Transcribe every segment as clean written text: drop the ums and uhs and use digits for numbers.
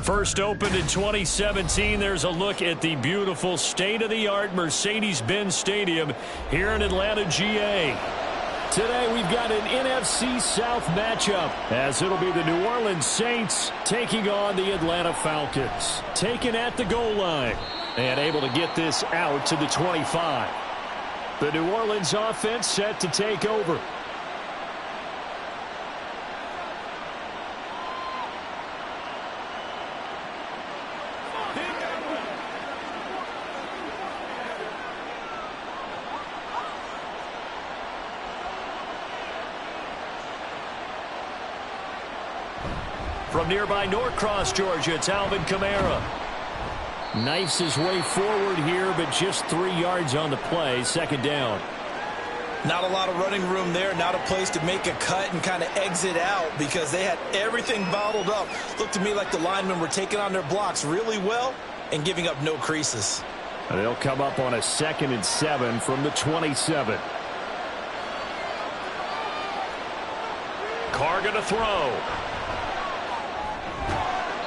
First opened in 2017, there's a look at the beautiful state-of-the-art Mercedes-Benz Stadium here in Atlanta, GA. Today we've got an NFC South matchup as it'll be the New Orleans Saints taking on the Atlanta Falcons. Taken at the goal line and able to get this out to the 25. The New Orleans offense set to take over. From nearby Norcross, Georgia, it's Alvin Kamara. Knifes his way forward here, but just 3 yards on the play. Second down. Not a lot of running room there. Not a place to make a cut and kind of exit out because they had everything bottled up. Looked to me like the linemen were taking on their blocks really well and giving up no creases. And they'll come up on a 2nd and 7 from the 27. Carr going to throw.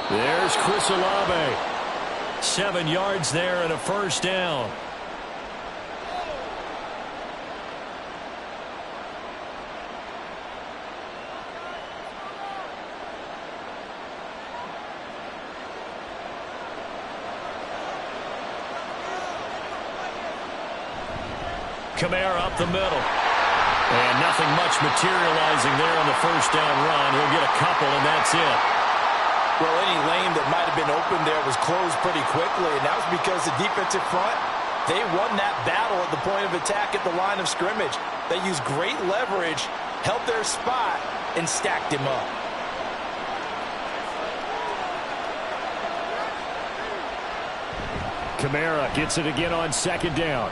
There's Chris Olave. 7 yards there and a first down. Kamara up the middle. And nothing much materializing there on the first down run. He'll get a couple, and that's it. Well, any lane that might have been open there was closed pretty quickly, and that was because the defensive front, they won that battle at the point of attack at the line of scrimmage. They used great leverage, held their spot, and stacked him up. Kamara gets it again on 2nd down.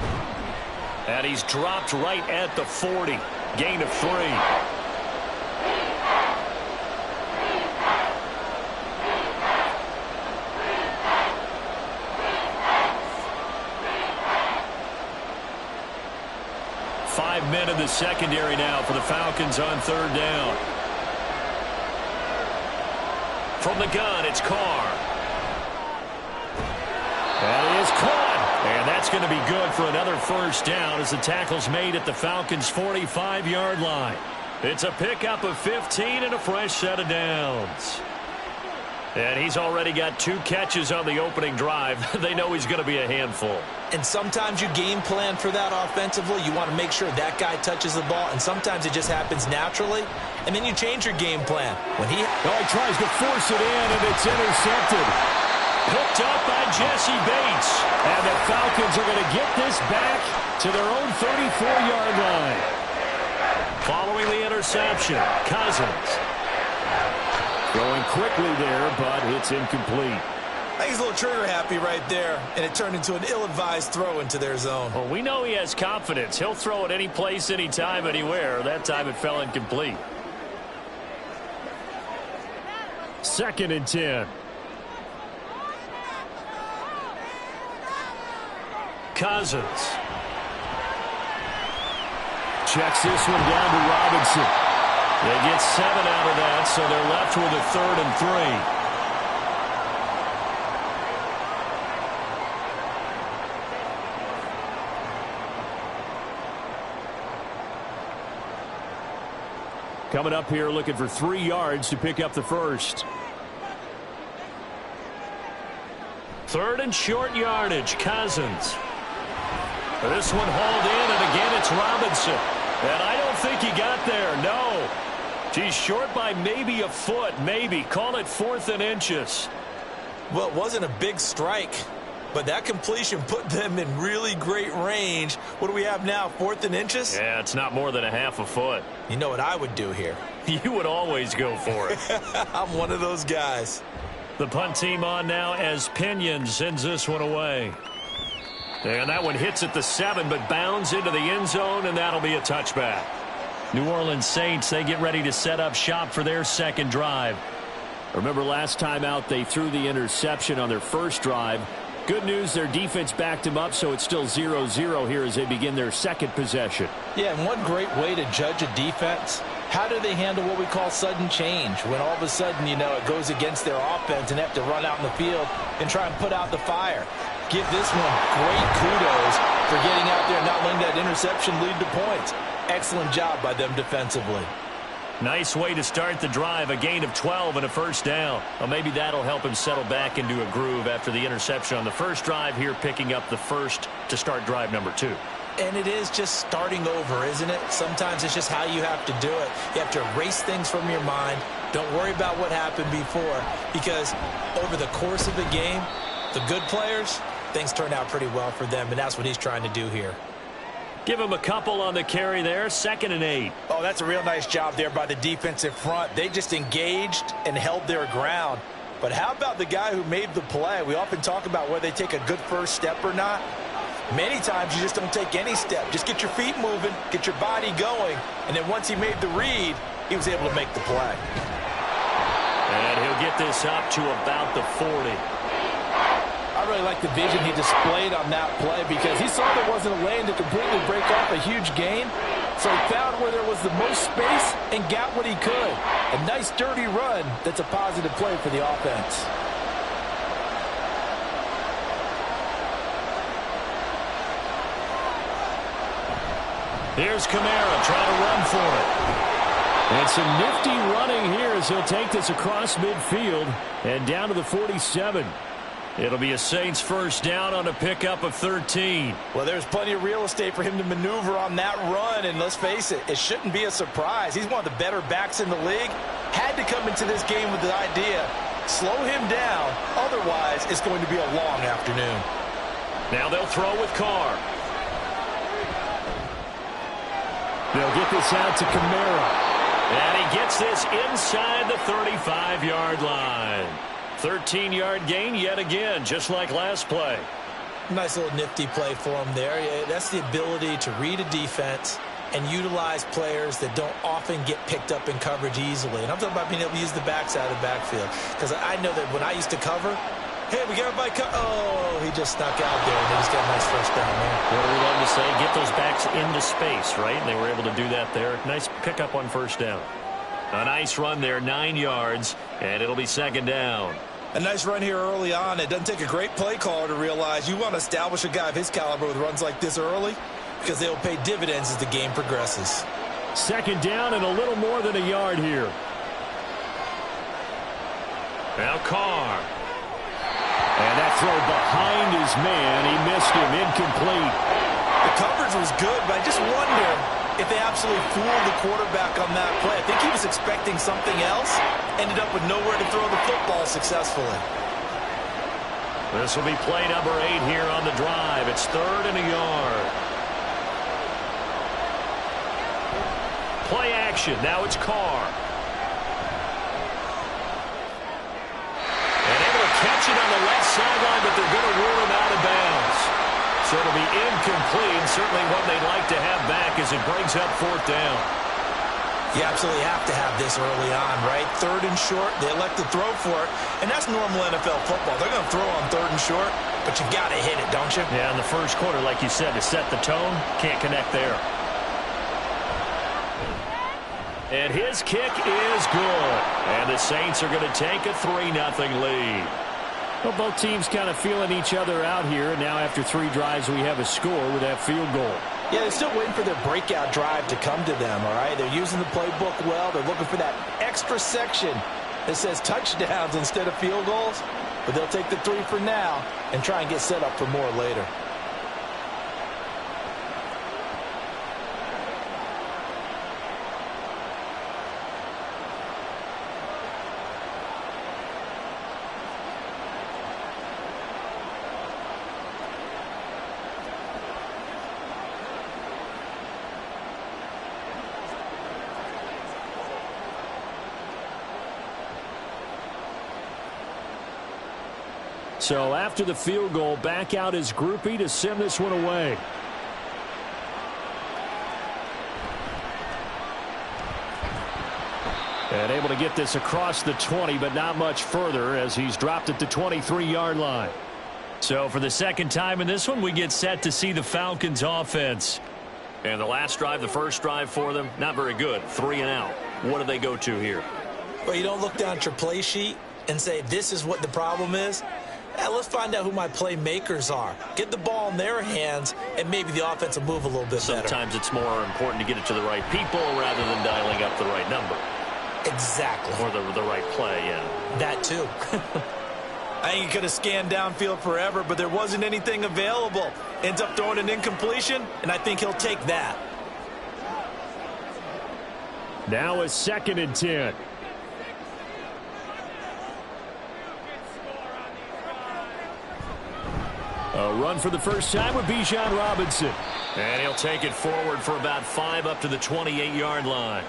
And he's dropped right at the 40. Gain of 3. Five men in the secondary now for the Falcons on 3rd down. From the gun, it's Carr. That is caught. And that's going to be good for another first down as the tackle's made at the Falcons' 45-yard line. It's a pickup of 15 and a fresh set of downs. And he's already got 2 catches on the opening drive. They know he's going to be a handful. And sometimes you game plan for that offensively. You want to make sure that guy touches the ball, and sometimes it just happens naturally. And then you change your game plan. When he tries to force it in, and it's intercepted. Picked up by Jesse Bates. And the Falcons are going to get this back to their own 34-yard line. Following the interception, Cousins. Throwing quickly there, but it's incomplete. I think he's a little trigger happy right there, and it turned into an ill-advised throw into their zone. Well, we know he has confidence. He'll throw it any place, anytime, anywhere. That time it fell incomplete. 2nd and 10. Cousins. Checks this one down to Robinson. They get 7 out of that, so they're left with a 3rd and 3. Coming up here looking for 3 yards to pick up the first. 3rd and short yardage, Cousins. This one hauled in, and again it's Robinson. And I don't think he got there, no. He's short by maybe a foot, maybe. Call it 4th and inches. Well, it wasn't a big strike, but that completion put them in really great range. What do we have now, 4th and inches? Yeah, it's not more than a half a foot. You know what I would do here? You would always go for it. I'm one of those guys. The punt team on now as Pinion sends this one away. And that one hits at the 7, but bounds into the end zone, and that'll be a touchback. New Orleans Saints, they get ready to set up shop for their 2nd drive. Remember last time out, they threw the interception on their first drive. Good news, their defense backed him up, so it's still 0-0 here as they begin their 2nd possession. Yeah, and one great way to judge a defense How do they handle what we call sudden change? When all of a sudden, you know, it goes against their offense and they have to run out in the field and try and put out the fire. Give this one great kudos for getting out there and not letting that interception lead to points. Excellent job by them defensively. Nice way to start the drive, a gain of 12 and a first down. Well, maybe that'll help him settle back into a groove after the interception on the first drive here, picking up the first to start drive number 2. And it is just starting over, isn't it? Sometimes it's just how you have to do it. You have to erase things from your mind. Don't worry about what happened before, because over the course of a game, the good players, things turn out pretty well for them, and that's what he's trying to do here. Give him a couple on the carry there, 2nd and 8. Oh, that's a real nice job there by the defensive front. They just engaged and held their ground. But how about the guy who made the play? We often talk about whether they take a good first step or not. Many times you just don't take any step. Just get your feet moving, get your body going, and then once he made the read, he was able to make the play. And he'll get this up to about the 40. I really like the vision he displayed on that play because he saw there wasn't a lane to completely break off a huge gain. So he found where there was the most space and got what he could. A nice, dirty run that's a positive play for the offense. Here's Kamara trying to run for it. And some nifty running here as he'll take this across midfield and down to the 47. It'll be a Saints first down on a pickup of 13. Well, there's plenty of real estate for him to maneuver on that run, and let's face it, it shouldn't be a surprise. He's one of the better backs in the league. Had to come into this game with the idea, slow him down, otherwise it's going to be a long afternoon. Now they'll throw with Carr. They'll get this out to Kamara. And he gets this inside the 35-yard line. 13-yard gain yet again, just like last play. Nice little nifty play for him there. That's the ability to read a defense and utilize players that don't often get picked up in coverage easily. And I'm talking about being able to use the backs out of the backfield. Because I know that when I used to cover, hey, we got everybody oh, he just snuck out there, and they just got a nice first down there. What do we love to say? Get those backs into space, right? And they were able to do that there. Nice pickup on first down. A nice run there, 9 yards, and it'll be 2nd down. A nice run here early on. It doesn't take a great play caller to realize you want to establish a guy of his caliber with runs like this early because they'll pay dividends as the game progresses. 2nd down and a little more than a yard here. Now Carr. And that throw behind his man. He missed him. Incomplete. The coverage was good, but I just wonder if they absolutely fooled the quarterback on that play. I think he was expecting something else. Ended up with nowhere to throw the football successfully. This will be play number 8 here on the drive. It's 3rd and a yard. Play action. Now it's Carr. And able to catch it on the left sideline, but they're going to rule him out of bounds. So it'll be incomplete, and certainly one they'd like to have back as it brings up 4th down. You absolutely have to have this early on, right? 3rd and short, they elect to throw for it, and that's normal NFL football. They're going to throw on 3rd and short, but you've got to hit it, don't you? Yeah, in the first quarter, like you said, to set the tone, can't connect there. And his kick is good, and the Saints are going to take a 3-0 lead. Well, both teams kind of feeling each other out here. And now after 3 drives, we have a score with that field goal. Yeah, they're still waiting for their breakout drive to come to them, all right? They're using the playbook well. They're looking for that extra section that says touchdowns instead of field goals. But they'll take the 3 for now and try and get set up for more later. So after the field goal, back out is Groupie to send this one away. And able to get this across the 20, but not much further as he's dropped at the 23-yard line. So for the second time in this one, we get set to see the Falcons offense. And the last drive, the first drive for them, not very good. 3 and out. What do they go to here? Well, you don't look down at your play sheet and say, this is what the problem is. Let's find out who my playmakers are. Get the ball in their hands, and maybe the offense will move a little bit better. Sometimes it's more important to get it to the right people rather than dialing up the right number. Exactly. Or the right play, yeah. That too. I think he could have scanned downfield forever, but there wasn't anything available. Ends up throwing an incompletion, and I think he'll take that. Now a 2nd and 10. A run for the first time with Bijan Robinson. And he'll take it forward for about 5 up to the 28-yard line.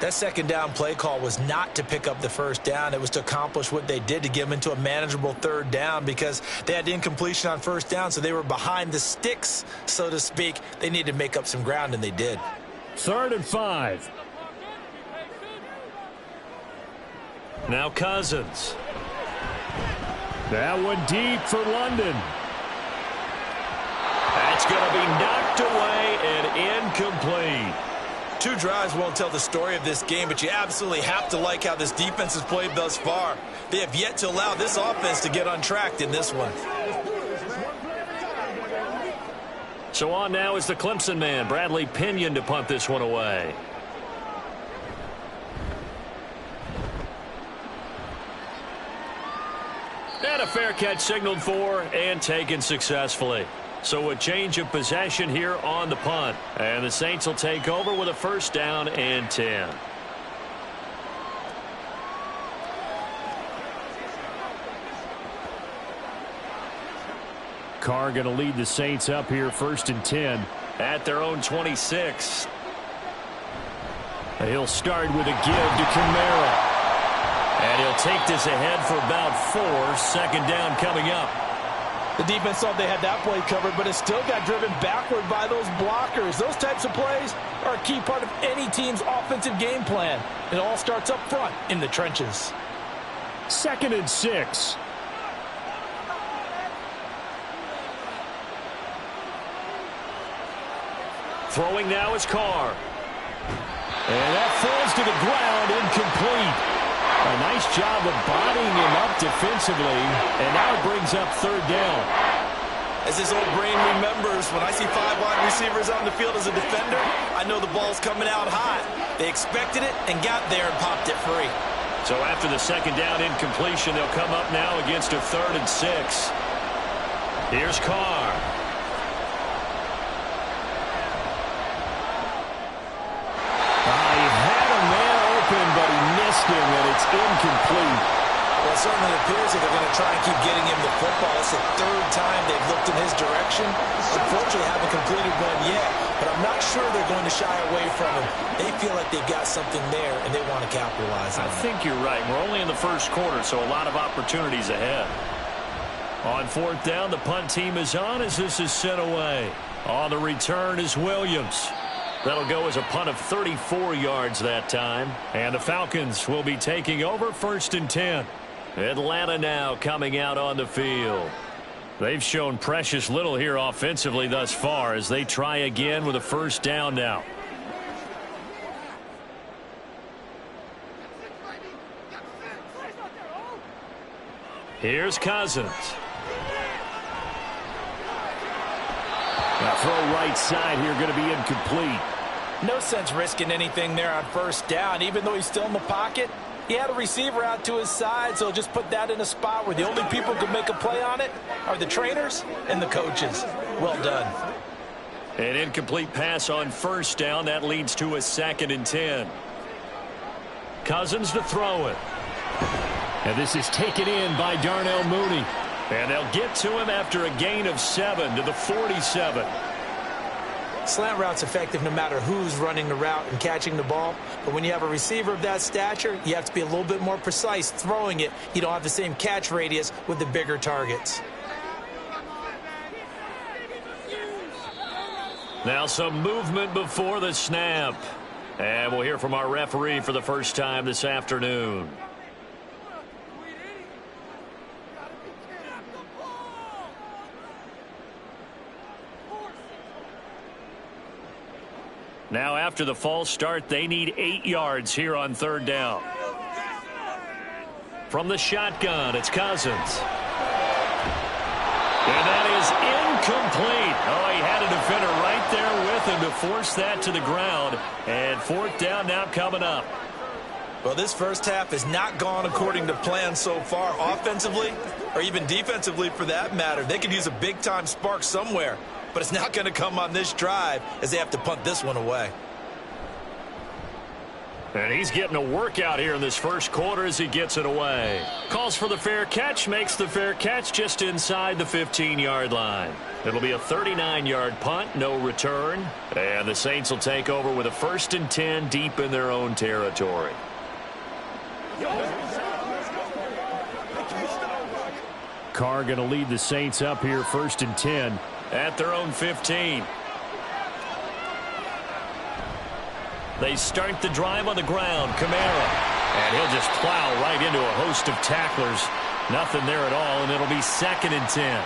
That second down play call was not to pick up the first down. It was to accomplish what they did, to get them into a manageable 3rd down, because they had incompletion on first down, so they were behind the sticks, so to speak. They needed to make up some ground, and they did. 3rd and 5. Now Cousins. That one deep for London. That's going to be knocked away and incomplete. 2 drives won't tell the story of this game, but you absolutely have to like how this defense has played thus far. They have yet to allow this offense to get untracked in this one. So on now is the Clemson man, Bradley Pinion, to punt this one away. And a fair catch signaled for and taken successfully. So a change of possession here on the punt. And the Saints will take over with a 1st down and 10. Carr going to lead the Saints up here, 1st and 10 at their own 26. He'll start with a give to Kamara. And he'll take this ahead for about 4. 2nd down coming up. The defense thought they had that play covered, but it still got driven backward by those blockers. Those types of plays are a key part of any team's offensive game plan. It all starts up front in the trenches. 2nd and 6. Throwing now is Carr. And that falls to the ground, incomplete. A nice job of bodying him up defensively, and now it brings up 3rd down. As his old brain remembers, when I see 5 wide receivers on the field as a defender, I know the ball's coming out hot. They expected it and got there and popped it free. So after the 2nd down incompletion, they'll come up now against a 3rd and 6. Here's Carr. But he missed him, and it's incomplete. Well, it certainly appears that they're going to try and keep getting him the football. It's the 3rd time they've looked in his direction. Unfortunately, haven't completed one yet, but I'm not sure they're going to shy away from him. They feel like they've got something there, and they want to capitalize on it. I think you're right. We're only in the 1st quarter, so a lot of opportunities ahead. On 4th down, the punt team is on as this is sent away. On the return is Williams. That'll go as a punt of 34 yards that time. And the Falcons will be taking over 1st and 10. Atlanta now coming out on the field. They've shown precious little here offensively thus far as they try again with a 1st down now. Here's Cousins. Now throw right side here, going to be incomplete. No sense risking anything there on 1st down. Even though he's still in the pocket, he had a receiver out to his side, so just put that in a spot where the only people who can make a play on it are the trainers and the coaches. Well done. An incomplete pass on 1st down. That leads to a 2nd and 10. Cousins to throw it. And this is taken in by Darnell Mooney. And they'll get to him after a gain of 7 to the 47. Slant route's effective no matter who's running the route and catching the ball. But when you have a receiver of that stature, you have to be a little bit more precise throwing it. You don't have the same catch radius with the bigger targets. Now some movement before the snap. And we'll hear from our referee for the first time this afternoon. Now after the false start, they need 8 yards here on 3rd down. From the shotgun, it's Cousins. And that is incomplete. Oh, he had a defender right there with him to force that to the ground. And 4th down now coming up. Well, this first half has not gone according to plan so far, offensively or even defensively for that matter. They could use a big-time spark somewhere, but it's not going to come on this drive as they have to punt this one away. And he's getting a workout here in this first quarter as he gets it away. Calls for the fair catch, makes the fair catch just inside the 15-yard line. It'll be a 39-yard punt, no return. And the Saints will take over with a 1st and 10 deep in their own territory. Carr going to lead the Saints up here 1st and 10 at their own 15. They start the drive on the ground. Kamara. And he'll just plow right into a host of tacklers. Nothing there at all, and it'll be 2nd and 10.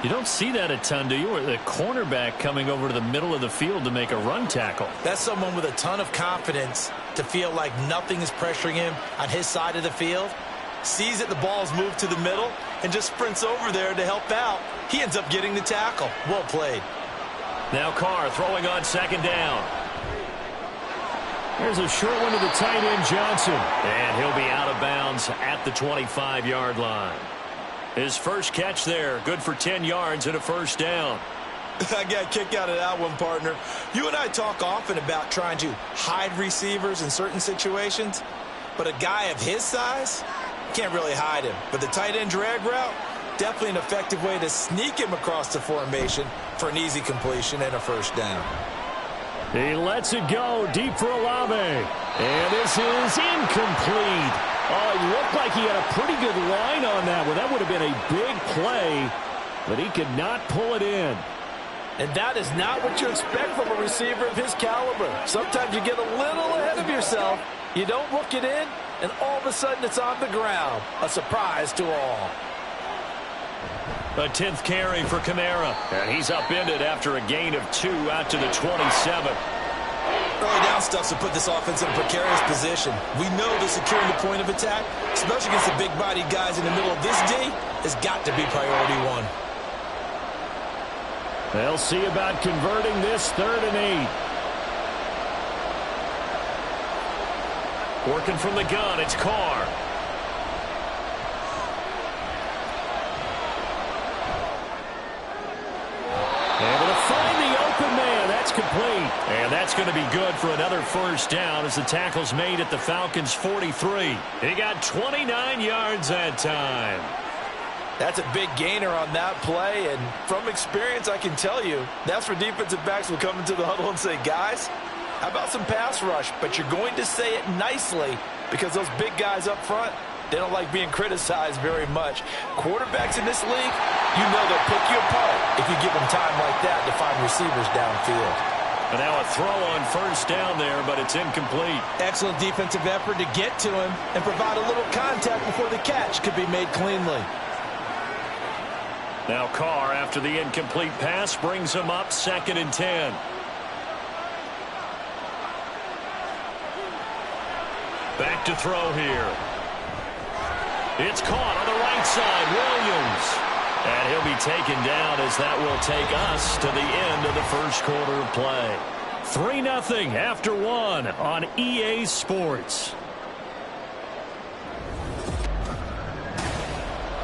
You don't see that a ton, do you? Or the cornerback coming over to the middle of the field to make a run tackle. That's someone with a ton of confidence to feel like nothing is pressuring him on his side of the field. Sees that the ball's moved to the middle and just sprints over there to help out. He ends up getting the tackle. Well played. Now Carr throwing on 2nd down. There's a short one to the tight end, Johnson. And he'll be out of bounds at the 25-yard line. His first catch there, good for 10 yards and a 1st down. I got a kick out of that one, partner. You and I talk often about trying to hide receivers in certain situations, but a guy of his size can't really hide him. But the tight end drag route, definitely an effective way to sneak him across the formation for an easy completion and a 1st down. He lets it go deep for Olave. And this is incomplete. Oh, it looked like he had a pretty good line on that one. That would have been a big play, but he could not pull it in. And that is not what you expect from a receiver of his caliber. Sometimes you get a little ahead of yourself. You don't look it in, and all of a sudden it's on the ground. A surprise to all. A 10th carry for Kamara. And he's upended after a gain of 2 out to the 27. Early down stuff to put this offense in a precarious position. We know that securing the point of attack, especially against the big-bodied guys in the middle of this D, has got to be priority 1. They'll see about converting this 3rd and 8. Working from the gun, it's Carr. Able to find the open man. That's complete. And that's going to be good for another 1st down as the tackle's made at the Falcons' 43. He got 29 yards that time. That's a big gainer on that play, and from experience, I can tell you, that's where defensive backs will come into the huddle and say, guys, how about some pass rush? But you're going to say it nicely because those big guys up front, they don't like being criticized very much. Quarterbacks in this league, you know they'll pick you apart if you give them time like that to find receivers downfield. And now a throw on 1st down there, but it's incomplete. Excellent defensive effort to get to him and provide a little contact before the catch could be made cleanly. Now Carr, after the incomplete pass, brings him up 2nd and 10. Back to throw here. It's caught on the right side, Williams. And he'll be taken down as that will take us to the end of the first quarter of play. 3-0 after 1 on EA Sports.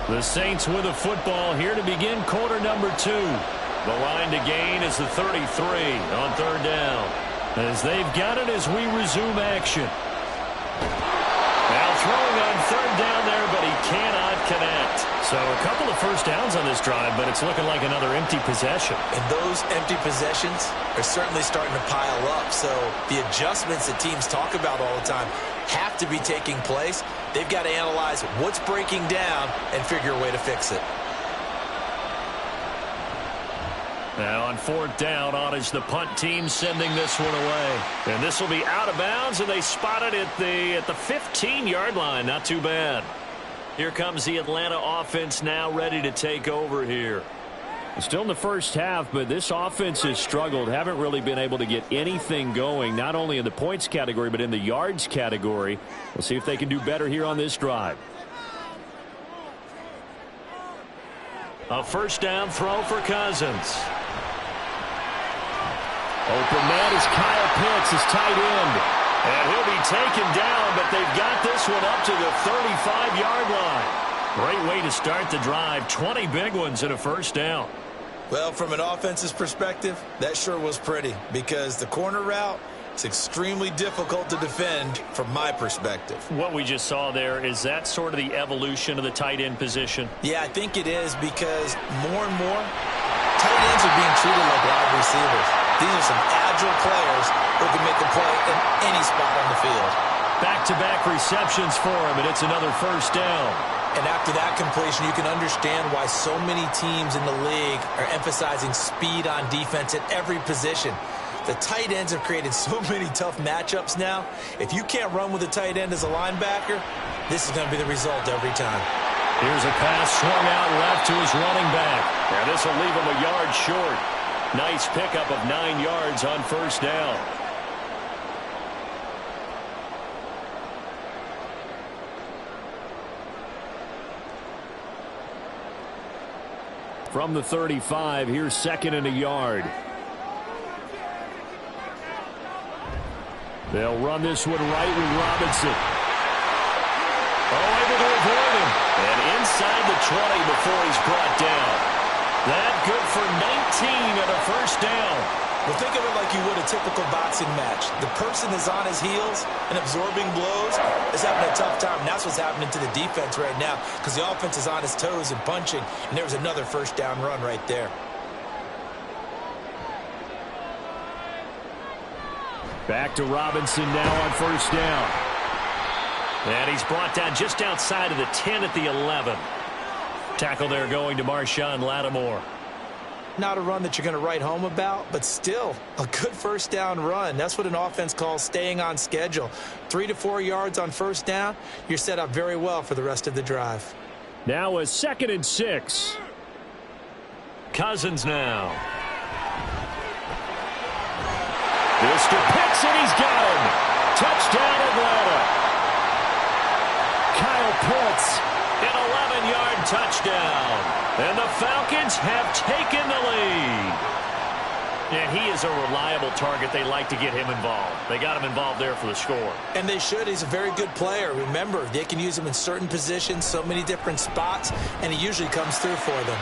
The Saints with the football here to begin quarter number 2. The line to gain is the 33 on 3rd down. As they've got it as we resume action. Now throwing on 3rd down there, but he cannot connect. So a couple of 1st downs on this drive, but it's looking like another empty possession. And those empty possessions are certainly starting to pile up. So the adjustments that teams talk about all the time have to be taking place. They've got to analyze what's breaking down and figure a way to fix it. Now on 4th down, on is the punt team sending this one away. And this will be out of bounds, and they spot it at the 15-yard line. Not too bad. Here comes the Atlanta offense now ready to take over here. Still in the first half, but this offense has struggled. Haven't really been able to get anything going, not only in the points category, but in the yards category. We'll see if they can do better here on this drive. A first down throw for Cousins. Open man is Kyle Pitts, his tight end. And he'll be taken down, but they've got this one up to the 35-yard line. Great way to start the drive. 20 big ones and a first down. Well, from an offense's perspective, that sure was pretty because the corner route is extremely difficult to defend from my perspective. What we just saw there, is that sort of the evolution of the tight end position? Yeah, I think it is because more and more, tight ends are being treated like wide receivers. These are some agile players who can make a play in any spot on the field. Back-to-back receptions for him, and it's another first down. And after that completion, you can understand why so many teams in the league are emphasizing speed on defense at every position. The tight ends have created so many tough matchups now. If you can't run with a tight end as a linebacker, this is going to be the result every time. Here's a pass swung out left to his running back. Now this will leave him a yard short. Nice pickup of 9 yards on first down. From the 35, here's second and a yard. They'll run this one right with Robinson. Oh, able to avoid him. And inside the 20 before he's brought down. That good for 19 and a first down. Well, think of it like you would a typical boxing match. The person is on his heels and absorbing blows is having a tough time. And that's what's happening to the defense right now because the offense is on his toes and punching. And there was another first down run right there. Back to Robinson now on first down. And he's brought down just outside of the 10 at the 11. Tackle there going to Marshawn Lattimore. Not a run that you're going to write home about, but still a good first down run. That's what an offense calls staying on schedule. 3 to 4 yards on first down, you're set up very well for the rest of the drive. Now a 2nd and 6. Cousins now. This to Pitts, and he's got him. Touchdown, Atlanta. Kyle Pitts, an 11-yard touchdown. And the Falcons have taken the lead. And he is a reliable target. They like to get him involved. They got him involved there for the score. And they should. He's a very good player. Remember, they can use him in certain positions, so many different spots, and he usually comes through for them.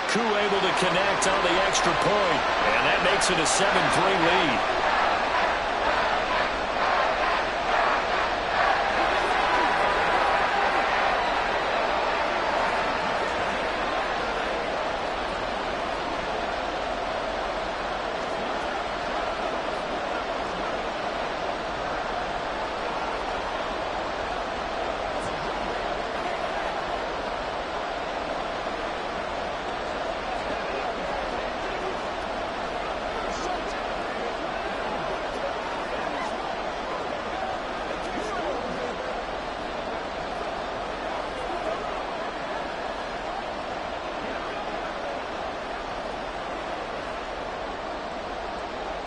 Koo able to connect on the extra point. And that makes it a 7-3 lead.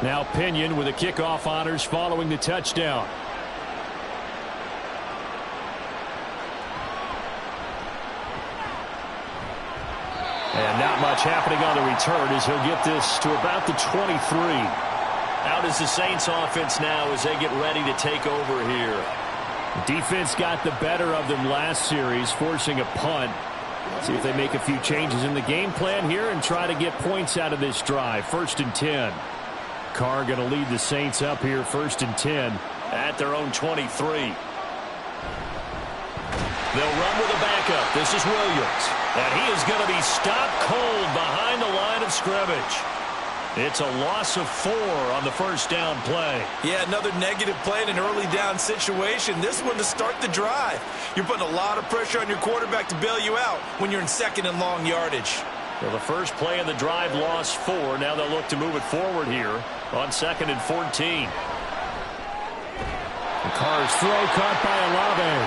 Now Pinion with the kickoff honors following the touchdown. And not much happening on the return as he'll get this to about the 23. Out is the Saints offense now as they get ready to take over here. Defense got the better of them last series, forcing a punt. See if they make a few changes in the game plan here and try to get points out of this drive. 1st and 10. Carr going to lead the Saints up here, 1st and 10. At their own 23. They'll run with a backup. This is Williams. And he is going to be stopped cold behind the line of scrimmage. It's a loss of 4 on the first down play. Yeah, another negative play in an early down situation. This one to start the drive. You're putting a lot of pressure on your quarterback to bail you out when you're in 2nd and long yardage. Well, the first play of the drive lost 4. Now they'll look to move it forward here on 2nd and 14. Carr's throw caught by Olave.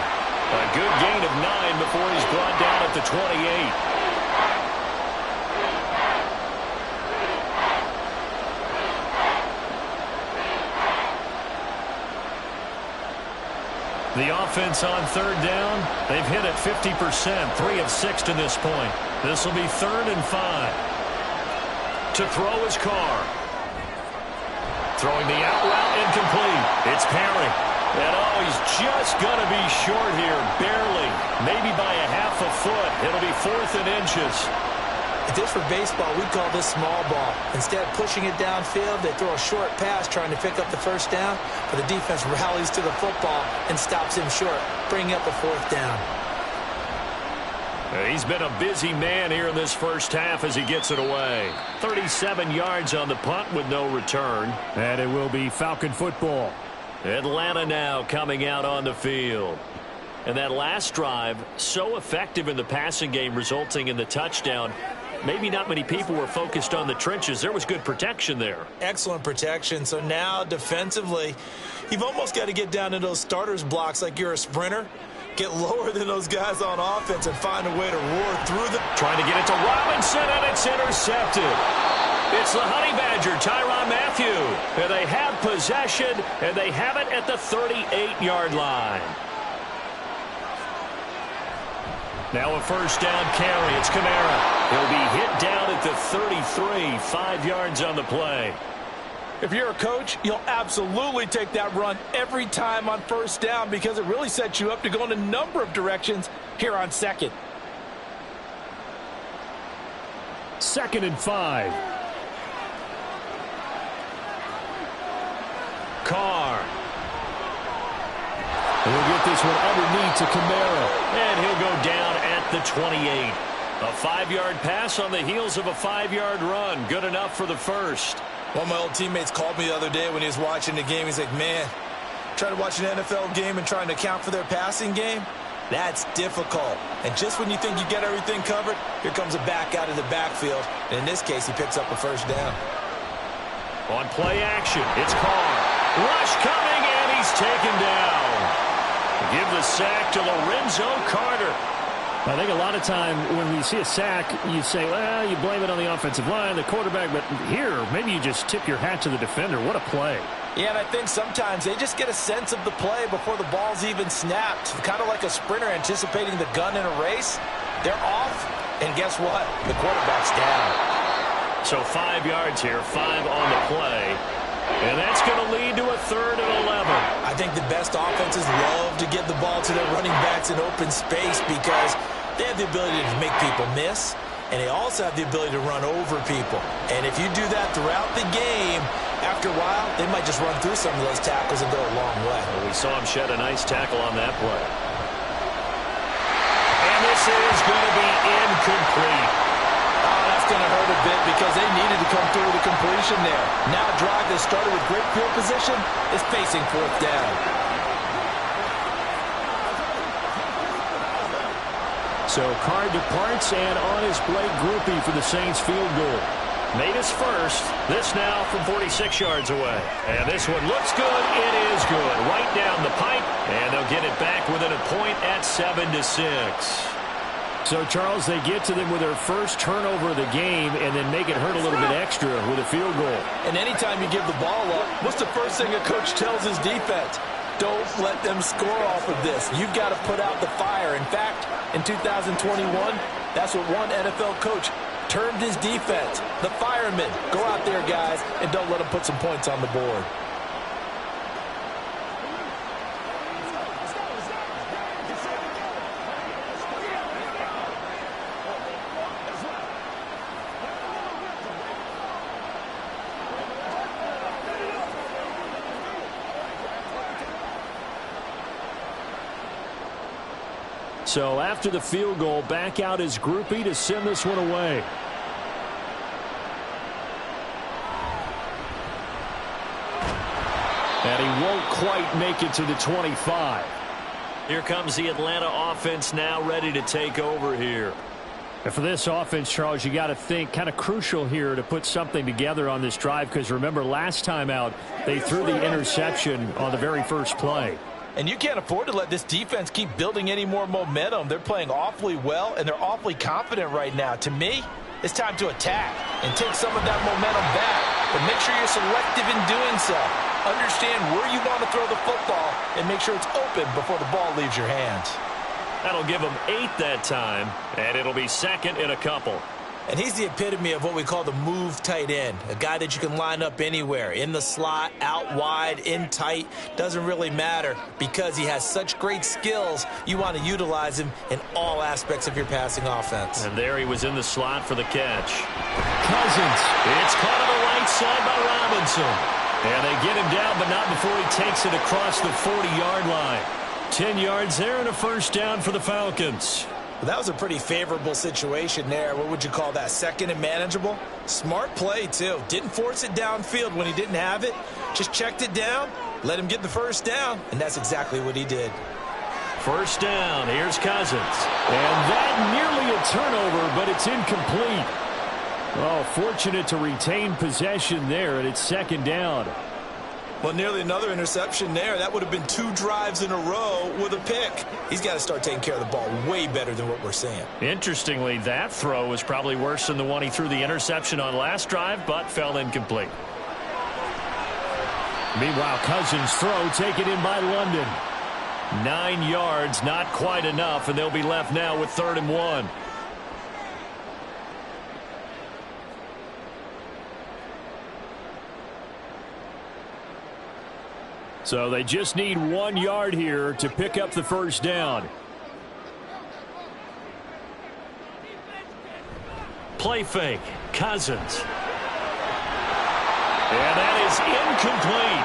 A good gain of 9 before he's brought down at the 28. The offense on third down, they've hit it 50%, 3 of 6 to this point. This will be 3rd and 5. To throw is Carr. Throwing the out route incomplete. It's Perry. And he's just going to be short here, barely. Maybe by a half a foot. It'll be 4th and inches. If this were baseball, we'd call this small ball. Instead of pushing it downfield, they throw a short pass trying to pick up the first down, but the defense rallies to the football and stops him short, bringing up a 4th down. He's been a busy man here in this first half as he gets it away. 37 yards on the punt with no return. And it will be Falcon football. Atlanta now coming out on the field. And that last drive, so effective in the passing game, resulting in the touchdown. Maybe not many people were focused on the trenches. There was good protection there. Excellent protection. So now defensively, you've almost got to get down to those starters blocks like you're a sprinter. Get lower than those guys on offense and find a way to roar through them. Trying to get it to Robinson, and it's intercepted. It's the Honey Badger, Tyrann Mathieu. And they have possession, and they have it at the 38-yard line. Now a first down carry. It's Kamara. He'll be hit down at the 33, 5 yards on the play. If you're a coach, you'll absolutely take that run every time on first down because it really sets you up to go in a number of directions here on second. 2nd and 5. Carr. And we'll get this one underneath to Kamara. And he'll go down at the 28. A 5-yard pass on the heels of a 5-yard run. Good enough for the first. One of my old teammates called me the other day when he was watching the game. He's like, man, trying to watch an NFL game and trying to account for their passing game, that's difficult. And just when you think you get everything covered, here comes a back out of the backfield. And in this case, he picks up a first down. On play action, it's Carr. Rush coming, and he's taken down. Give the sack to Lorenzo Carter. I think a lot of time when we see a sack, you say, well, you blame it on the offensive line, the quarterback, but here, maybe you just tip your hat to the defender. What a play. Yeah, and I think sometimes they just get a sense of the play before the ball's even snapped. Kind of like a sprinter anticipating the gun in a race. They're off, and guess what? The quarterback's down. So 5 yards here, 5 on the play. And that's going to lead to a 3rd and 11. I think the best offenses love to get the ball to their running backs in open space because they have the ability to make people miss, and they also have the ability to run over people. And if you do that throughout the game, after a while, they might just run through some of those tackles and go a long way. Well, we saw him shed a nice tackle on that play. And this is going to be incomplete. Oh, that's going to hurt a bit because they needed to come through with a completion there. Now a drive that started with great field position is facing 4th down. So Carr departs, and on his Blake Groupie for the Saints field goal. Made his first. This now from 46 yards away. And this one looks good. It is good. Right down the pipe. And they'll get it back within a point at 7-6. So, Charles, they get to them with their first turnover of the game and then make it hurt a little bit extra with a field goal. And anytime you give the ball up, what's the first thing a coach tells his defense? Don't let them score off of this. You've got to put out the fire. In fact, in 2021, that's what one NFL coach termed his defense. The firemen. Go out there, guys, and don't let them put some points on the board. So after the field goal, back out his groupie to send this one away. And he won't quite make it to the 25. Here comes the Atlanta offense now ready to take over here. And for this offense, Charles, you got to think kind of crucial here to put something together on this drive because remember last time out they threw the interception on the very first play. And you can't afford to let this defense keep building any more momentum. They're playing awfully well, and they're awfully confident right now. To me, it's time to attack and take some of that momentum back. But make sure you're selective in doing so. Understand where you want to throw the football and make sure it's open before the ball leaves your hands. That'll give him 8 that time, and it'll be second and a couple. And he's the epitome of what we call the move tight end, a guy that you can line up anywhere, in the slot, out wide, in tight, doesn't really matter because he has such great skills. You want to utilize him in all aspects of your passing offense. And there he was in the slot for the catch. Cousins, it's caught on the right side by Robinson. And they get him down, but not before he takes it across the 40-yard line. 10 yards there and a first down for the Falcons. Well, that was a pretty favorable situation there. What would you call that? Second and manageable? Smart play, too. Didn't force it downfield when he didn't have it. Just checked it down, let him get the first down, and that's exactly what he did. First down, here's Cousins. And that nearly a turnover, but it's incomplete. Oh, fortunate to retain possession there, and it's second down. Well, nearly another interception there. That would have been 2 drives in a row with a pick. He's got to start taking care of the ball way better than what we're seeing. Interestingly, that throw was probably worse than the one he threw the interception on last drive, but fell incomplete. Meanwhile, Cousins' throw taken in by London. 9 yards, not quite enough, and they'll be left now with 3rd and 1. So they just need 1 yard here to pick up the first down. Play fake. Cousins. And that is incomplete.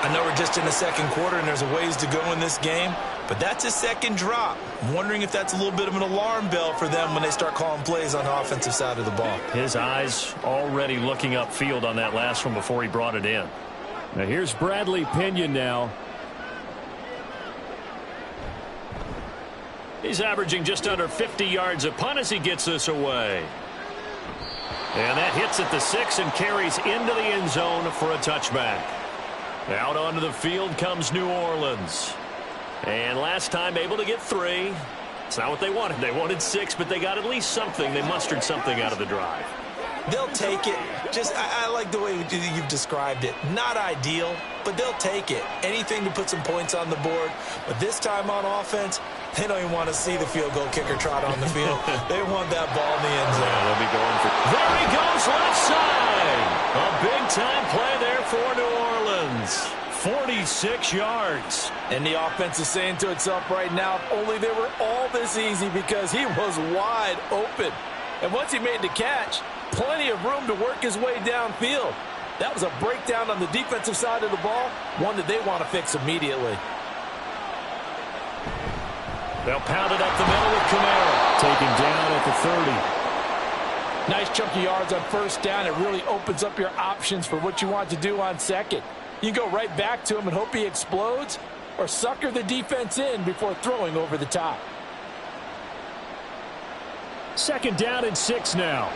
I know we're just in the second quarter and there's a ways to go in this game, but that's a second drop. I'm wondering if that's a little bit of an alarm bell for them when they start calling plays on the offensive side of the ball. His eyes already looking upfield on that last one before he brought it in. Now here's Bradley Pinion now. He's averaging just under 50 yards a punt as he gets this away. And that hits at the 6 and carries into the end zone for a touchback. Out onto the field comes New Orleans. And last time able to get 3. It's not what they wanted. They wanted 6, but they got at least something. They mustered something out of the drive. They'll take it. I like the way you've described it. Not ideal, but they'll take it. Anything to put some points on the board. But this time on offense, they don't even want to see the field goal kicker trot on the field. They want that ball in the end zone. Yeah, they'll be going for. There he goes, left side. A big-time play there for New Orleans. 46 yards. And the offense is saying to itself right now, if only they were all this easy because he was wide open. And once he made the catch, plenty of room to work his way downfield. That was a breakdown on the defensive side of the ball, one that they want to fix immediately. They'll pound it up the middle with Kamara. Taken down at the 30. Nice chunky yards on first down. It really opens up your options for what you want to do on second. You can go right back to him and hope he explodes, or sucker the defense in before throwing over the top. Second down and 6 now.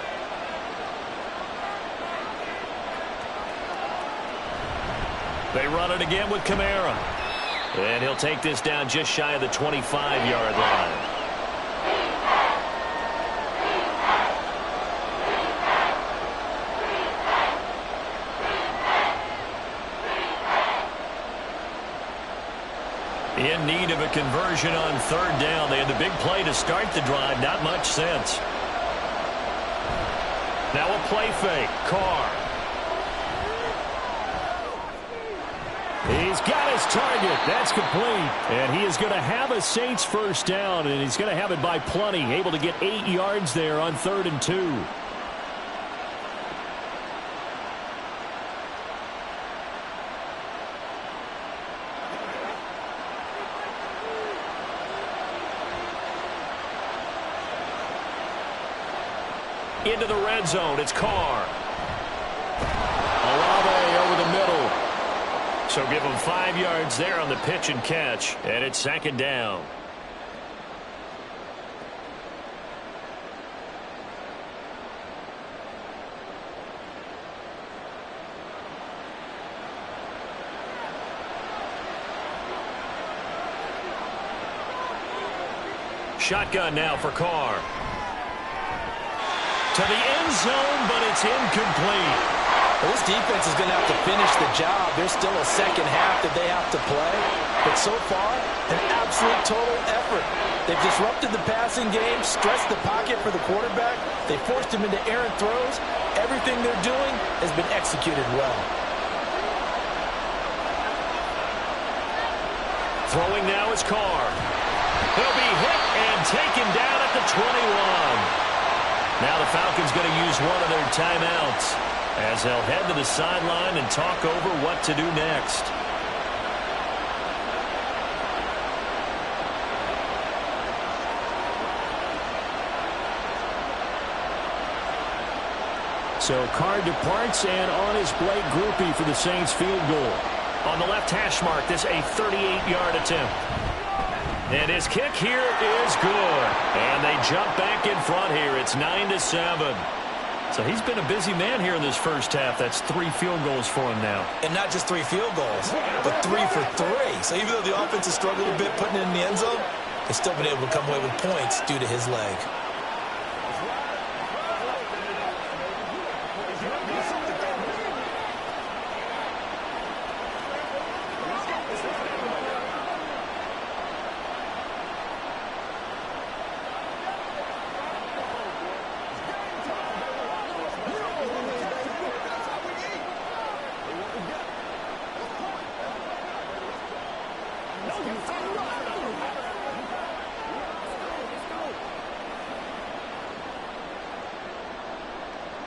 They run it again with Kamara. And he'll take this down just shy of the 25-yard line. In need of a conversion on third down. They had the big play to start the drive. Not much sense. Now a play fake. Carr. He's got his target. That's complete. And he is going to have a Saints first down, and he's going to have it by plenty. Able to get 8 yards there on 3rd and 2. Into the red zone. It's Carr. Olave over the middle. So give him 5 yards there on the pitch and catch. And it's second down. Shotgun now for Carr. To the end zone, but it's incomplete. Well, this defense is going to have to finish the job. There's still a second half that they have to play. But so far, an absolute total effort. They've disrupted the passing game, stretched the pocket for the quarterback. They forced him into errant throws. Everything they're doing has been executed well. Throwing now is Carr. He'll be hit and taken down at the 21. Now the Falcons going to use one of their timeouts as they'll head to the sideline and talk over what to do next. So Carr departs, and on his Blake Groupie for the Saints field goal. On the left hash mark, this a 38-yard attempt. And his kick here is good. And they jump back in front here. It's 9-7. So he's been a busy man here in this first half. That's 3 field goals for him now. And not just 3 field goals, but 3 for 3. So even though the offense has struggled a bit putting it in the end zone, they've still been able to come away with points due to his leg.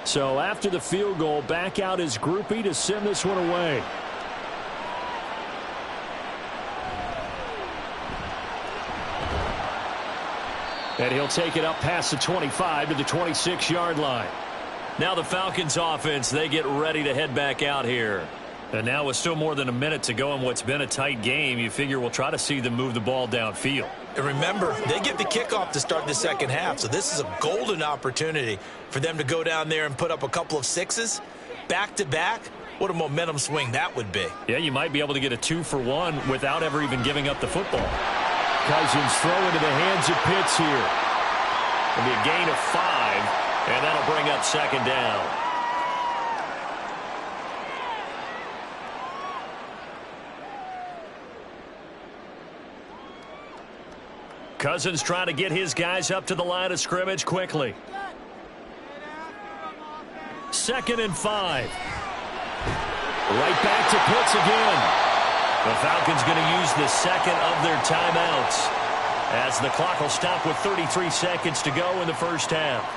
So after the field goal, back out his groupie to send this one away. And he'll take it up past the 25 to the 26-yard line. Now the Falcons offense, they get ready to head back out here. And now with still more than a minute to go in what's been a tight game, you figure we'll try to see them move the ball downfield. And remember, they get the kickoff to start the second half, so this is a golden opportunity for them to go down there and put up a couple of sixes back-to-back. What a momentum swing that would be. Yeah, you might be able to get a 2-for-1 without ever even giving up the football. Cousins throw into the hands of Pitts here. It'll be a gain of 5, and that'll bring up second down. Cousins trying to get his guys up to the line of scrimmage quickly. 2nd and 5. Right back to Pitts again. The Falcons going to use the second of their timeouts as the clock will stop with 33 seconds to go in the first half.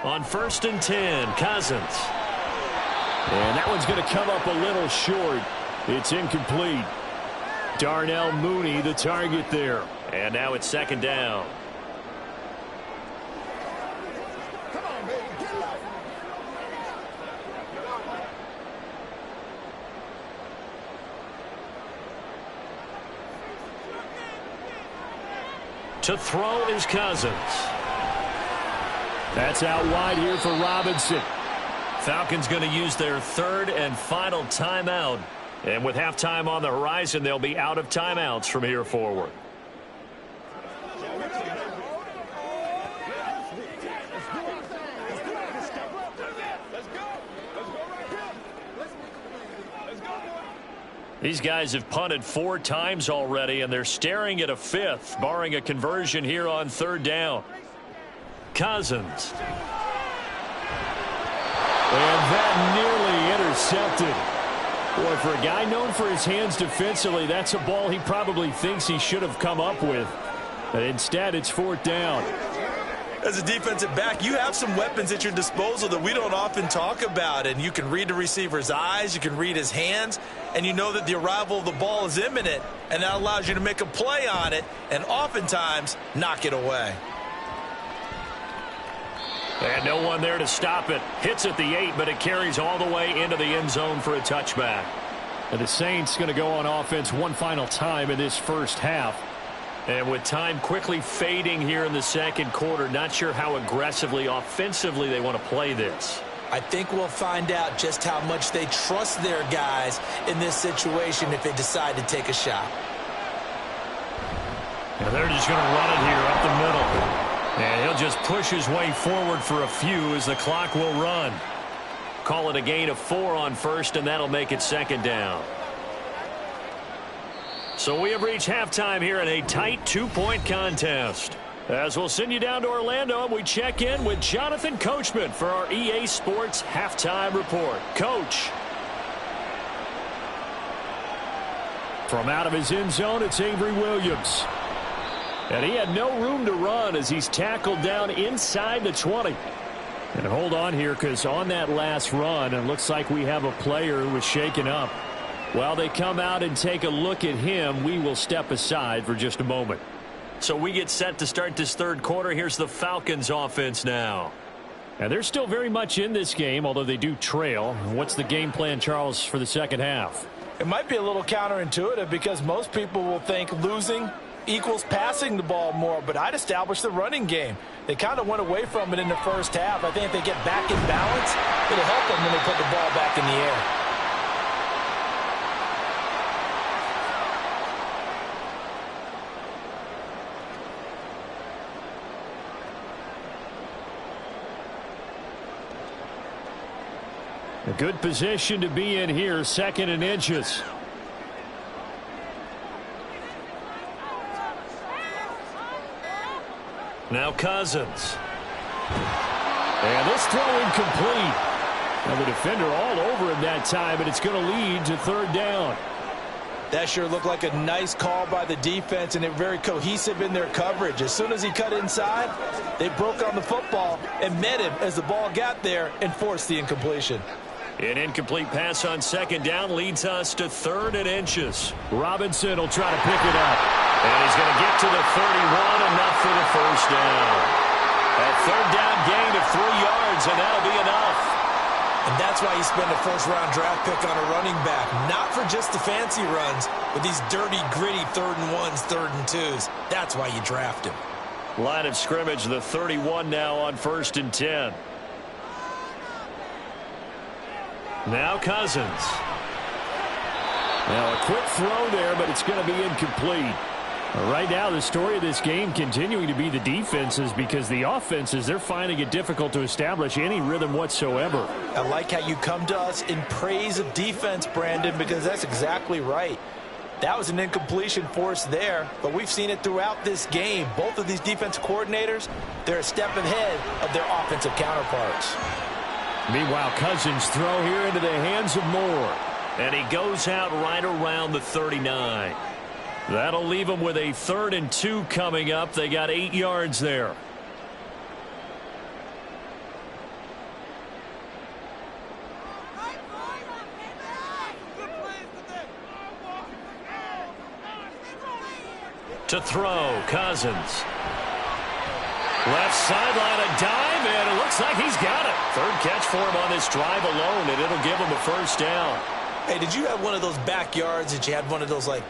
On 1st and 10, Cousins. And that one's going to come up a little short. It's incomplete. Darnell Mooney, the target there. And now it's second down. Come on, baby, get up. To throw is Cousins. That's out wide here for Robinson. Falcons going to use their 3rd and final timeout. And with halftime on the horizon, they'll be out of timeouts from here forward. These guys have punted 4 times already, and they're staring at a 5th, barring a conversion here on 3rd down. Cousins. And that nearly intercepted. Boy, for a guy known for his hands defensively, that's a ball he probably thinks he should have come up with. But instead, it's 4th down. As a defensive back, you have some weapons at your disposal that we don't often talk about. And you can read the receiver's eyes, you can read his hands, and you know that the arrival of the ball is imminent. And that allows you to make a play on it and oftentimes knock it away. And no one there to stop it. Hits at the 8, but it carries all the way into the end zone for a touchback. And the Saints going to go on offense one final time in this first half. And with time quickly fading here in the second quarter, not sure how aggressively, offensively they want to play this. I think we'll find out just how much they trust their guys in this situation if they decide to take a shot. And they're just going to run it here up the middle. And he'll just push his way forward for a few as the clock will run. Call it a gain of 4 on first, and that'll make it second down. So we have reached halftime here in a tight 2-point contest. As we'll send you down to Orlando, and we check in with Jonathan Coachman for our EA Sports Halftime Report. Coach. From out of his end zone, it's Avery Williams. And he had no room to run as he's tackled down inside the 20. And hold on here, because on that last run, it looks like we have a player who was shaken up. While they come out and take a look at him, we will step aside for just a moment. So we get set to start this third quarter. Here's the Falcons offense now. And they're still very much in this game, although they do trail. What's the game plan, Charles, for the second half? It might be a little counterintuitive because most people will think losing equals passing the ball more, but I'd establish the running game. They kind of went away from it in the first half. I think if they get back in balance, it'll help them when they put the ball back in the air. A good position to be in here, 2nd and inches. Now Cousins. And this throw incomplete. Now the defender all over him that time, and it's going to lead to third down. That sure looked like a nice call by the defense, and they're very cohesive in their coverage. As soon as he cut inside, they broke on the football and met him as the ball got there and forced the incompletion. An incomplete pass on second down leads us to 3rd and inches. Robinson will try to pick it up. And he's going to get to the 31, enough for the first down. A third down gain of 3 yards, and that'll be enough. And that's why you spend a first-round draft pick on a running back. Not for just the fancy runs, but these dirty, gritty 3rd and 1s, 3rd and 2s. That's why you draft him. Line of scrimmage, the 31 now on 1st and 10. Now Cousins. Now a quick throw there, but it's going to be incomplete. Right now, the story of this game continuing to be the defenses, because the offenses, they're finding it difficult to establish any rhythm whatsoever. I like how you come to us in praise of defense, Brandon, because that's exactly right. That was an incompletion forced there, but we've seen it throughout this game. Both of these defense coordinators, they're a step ahead of their offensive counterparts. Meanwhile, Cousins throw here into the hands of Moore. And he goes out right around the 39. That'll leave them with a 3rd and 2 coming up. They got 8 yards there. To throw, Cousins. Left sideline, a dive, and it looks like he's got it. 3rd catch for him on this drive alone, and it'll give him a first down. Hey, did you have one of those backyards that you had one of those, like,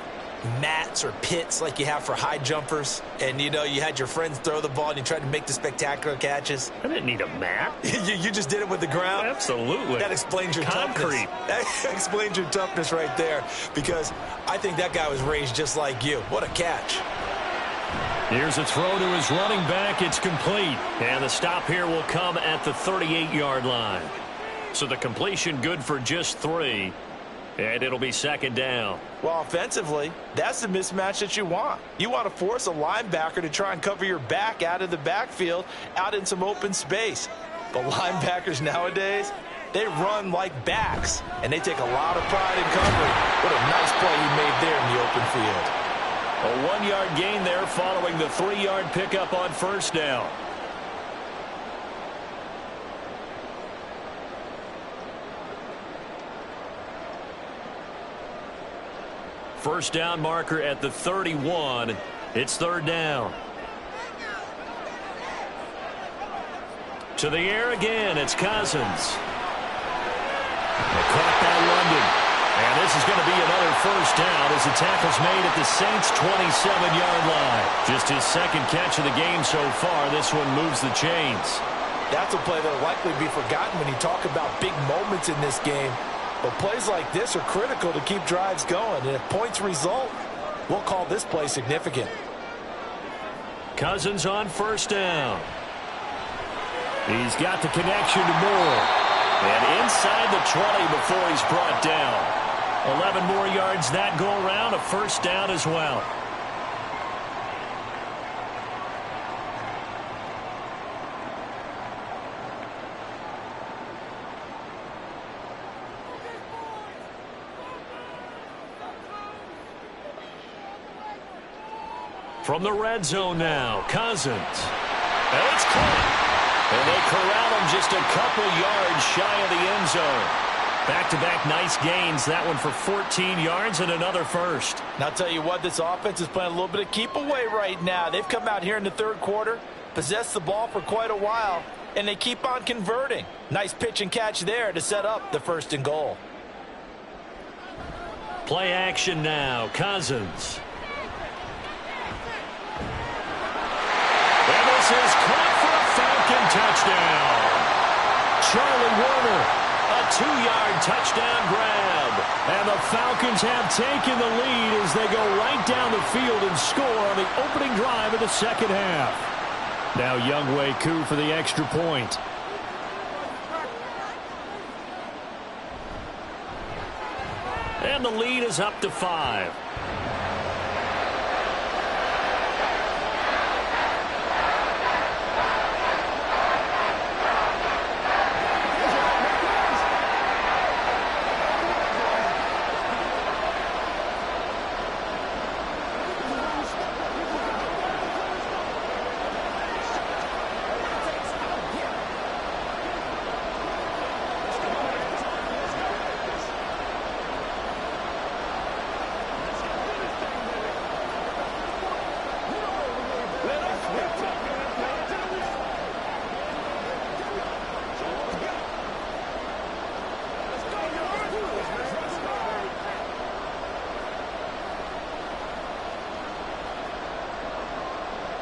mats or pits like you have for high jumpers? And, you know, you had your friends throw the ball and you tried to make the spectacular catches? I didn't need a mat. you just did it with the ground? Absolutely. That explains your concrete. Toughness. That explains your toughness right there, because I think that guy was raised just like you. What a catch. Here's a throw to his running back. It's complete. And the stop here will come at the 38-yard line. So the completion good for just 3. And it'll be second down. Well, offensively, that's the mismatch that you want. You want to force a linebacker to try and cover your back out of the backfield, out in some open space. But linebackers nowadays, they run like backs, and they take a lot of pride in covering. What a nice play he made there in the open field. A 1-yard gain there following the 3-yard pickup on first down. First down marker at the 31. It's 3rd down. To the air again, it's Cousins. Caught by London. And this is going to be another first down as the tackle's made at the Saints' 27-yard line. Just his second catch of the game so far. This one moves the chains. That's a play that will likely be forgotten when you talk about big moments in this game. But plays like this are critical to keep drives going. And if points result, we'll call this play significant. Cousins on first down. He's got the connection to Moore. And inside the 20 before he's brought down. 11 more yards that go around, a first down as well. From the red zone now, Cousins. And it's caught. And they corral him just a couple yards shy of the end zone. Back-to-back nice gains. That one for 14 yards and another first. Now, I'll tell you what, this offense is playing a little bit of keep away right now. They've come out here in the third quarter, possessed the ball for quite a while, and they keep on converting. Nice pitch and catch there to set up the first and goal. Play action now. Cousins. And this is caught for a Falcon touchdown. Charlie Warner. A 2-yard touchdown grab. And the Falcons have taken the lead as they go right down the field and score on the opening drive of the second half. Now Younghoe Koo for the extra point. And the lead is up to 5.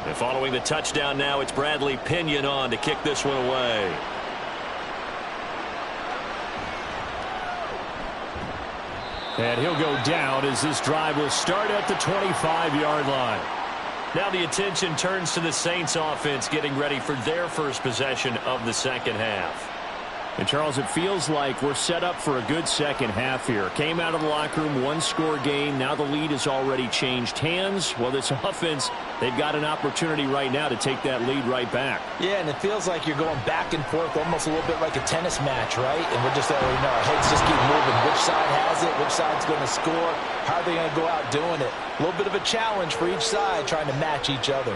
And following the touchdown now, it's Bradley Pinion on to kick this one away. And he'll go down as this drive will start at the 25-yard line. Now the attention turns to the Saints offense getting ready for their first possession of the second half. And, Charles, it feels like we're set up for a good second half here. Came out of the locker room, one-score game. Now the lead has already changed hands. Well, this offense, they've got an opportunity right now to take that lead right back. Yeah, and it feels like you're going back and forth, almost a little bit like a tennis match, right? And we're just already know our heads just keep moving. Which side has it? Which side's going to score? How are they going to go out doing it? A little bit of a challenge for each side trying to match each other.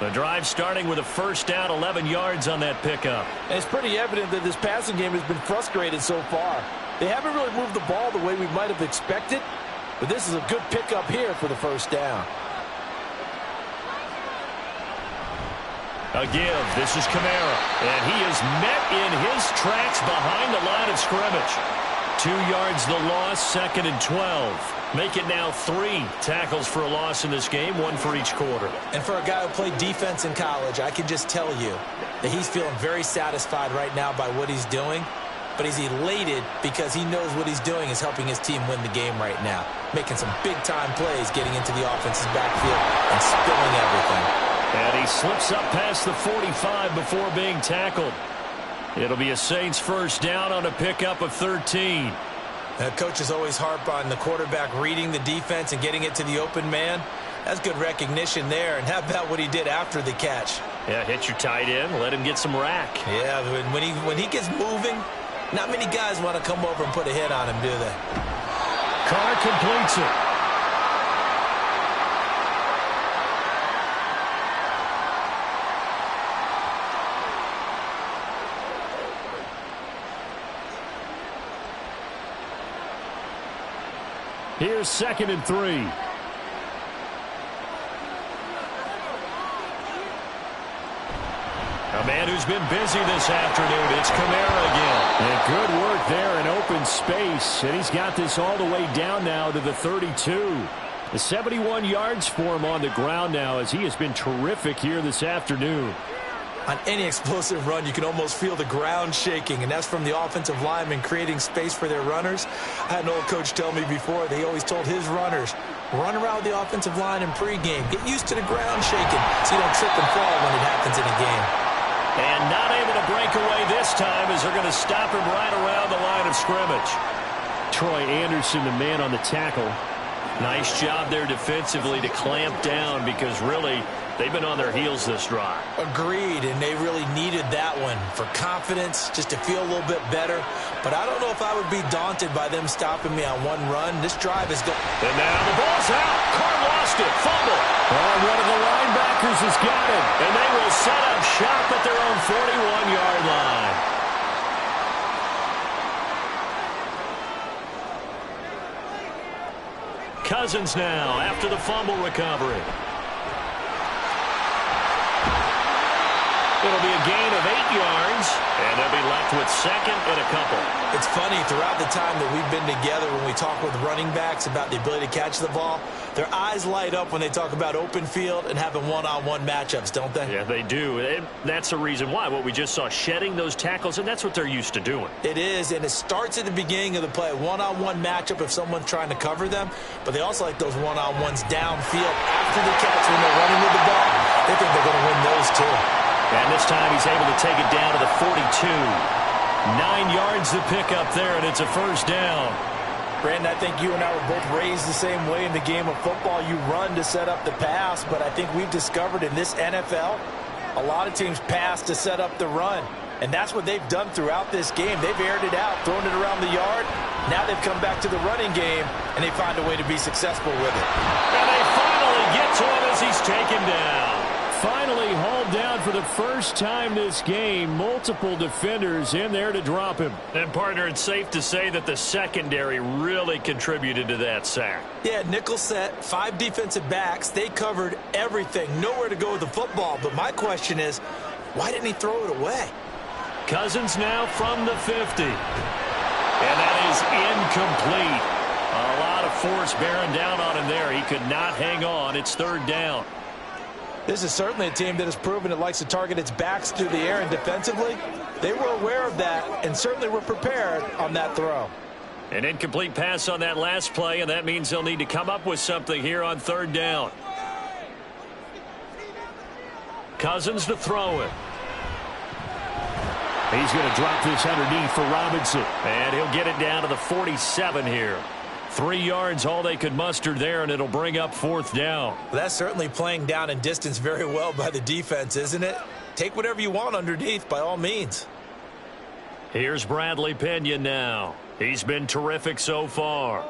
The drive starting with a first down, 11 yards on that pickup. And it's pretty evident that this passing game has been frustrated so far. They haven't really moved the ball the way we might have expected, but this is a good pickup here for the first down. A give. This is Kamara. And he is met in his tracks behind the line of scrimmage. 2 yards the loss, 2nd and 12. Make it now 3 tackles for a loss in this game, 1 for each quarter. And for a guy who played defense in college, I can just tell you that he's feeling very satisfied right now by what he's doing. But he's elated because he knows what he's doing is helping his team win the game right now. Making some big-time plays, getting into the offense's backfield and spilling everything. And he slips up past the 45 before being tackled. It'll be a Saints first down on a pickup of 13. Coaches always harp on the quarterback reading the defense and getting it to the open man. That's good recognition there. And how about what he did after the catch? Yeah, hit your tight end, let him get some rack. Yeah, when he gets moving, not many guys want to come over and put a hit on him, do they? Carr completes it. Here's 2nd and 3. A man who's been busy this afternoon, it's Kamara again. And good work there in open space. And he's got this all the way down now to the 32. The 71 yards for him on the ground now as he has been terrific here this afternoon. On any explosive run, you can almost feel the ground shaking, and that's from the offensive linemen creating space for their runners. I had an old coach tell me before, they always told his runners, run around the offensive line in pregame. Get used to the ground shaking so you don't trip and fall when it happens in a game. And not able to break away this time as they're going to stop him right around the line of scrimmage. Troy Anderson, the man on the tackle. Nice job there defensively to clamp down because really they've been on their heels this drive. Agreed, and they really needed that one for confidence, just to feel a little bit better. But I don't know if I would be daunted by them stopping me on one run. This drive is good. And now the ball's out. Carr lost it. Fumble. Oh, one of the linebackers has got it. And they will set up shop at their own 41-yard line. Cousins now after the fumble recovery. It'll be a gain of 8 yards, and they'll be left with second and a couple. It's funny, throughout the time that we've been together, when we talk with running backs about the ability to catch the ball, their eyes light up when they talk about open field and having one-on-one matchups, don't they? Yeah, they do. And that's the reason why. What we just saw, shedding those tackles, and that's what they're used to doing. It is, and it starts at the beginning of the play. One-on-one matchup if someone's trying to cover them, but they also like those one-on-ones downfield after the catch when they're running with the ball. They think they're going to win those too. And this time he's able to take it down to the 42. 9 yards to pick up there, and it's a first down. Brandon, I think you and I were both raised the same way in the game of football. You run to set up the pass, but I think we've discovered in this NFL, a lot of teams pass to set up the run. And that's what they've done throughout this game. They've aired it out, thrown it around the yard. Now they've come back to the running game, and they find a way to be successful with it. And they finally get to him as he's taken down. Finally hauled down for the first time this game. Multiple defenders in there to drop him. And, partner, it's safe to say that the secondary really contributed to that sack. Yeah, nickel set, 5 defensive backs. They covered everything. Nowhere to go with the football. But my question is, why didn't he throw it away? Cousins now from the 50. And that is incomplete. A lot of force bearing down on him there. He could not hang on. It's third down. This is certainly a team that has proven it likes to target its backs through the air, and defensively, they were aware of that and certainly were prepared on that throw. An incomplete pass on that last play, and that means they'll need to come up with something here on third down. Cousins to throw it. He's going to drop this underneath for Robinson, and he'll get it down to the 47 here. 3 yards, all they could muster there, and it'll bring up fourth down. Well, that's certainly playing down in distance very well by the defense, isn't it? Take whatever you want underneath, by all means. Here's Bradley Pinion now. He's been terrific so far.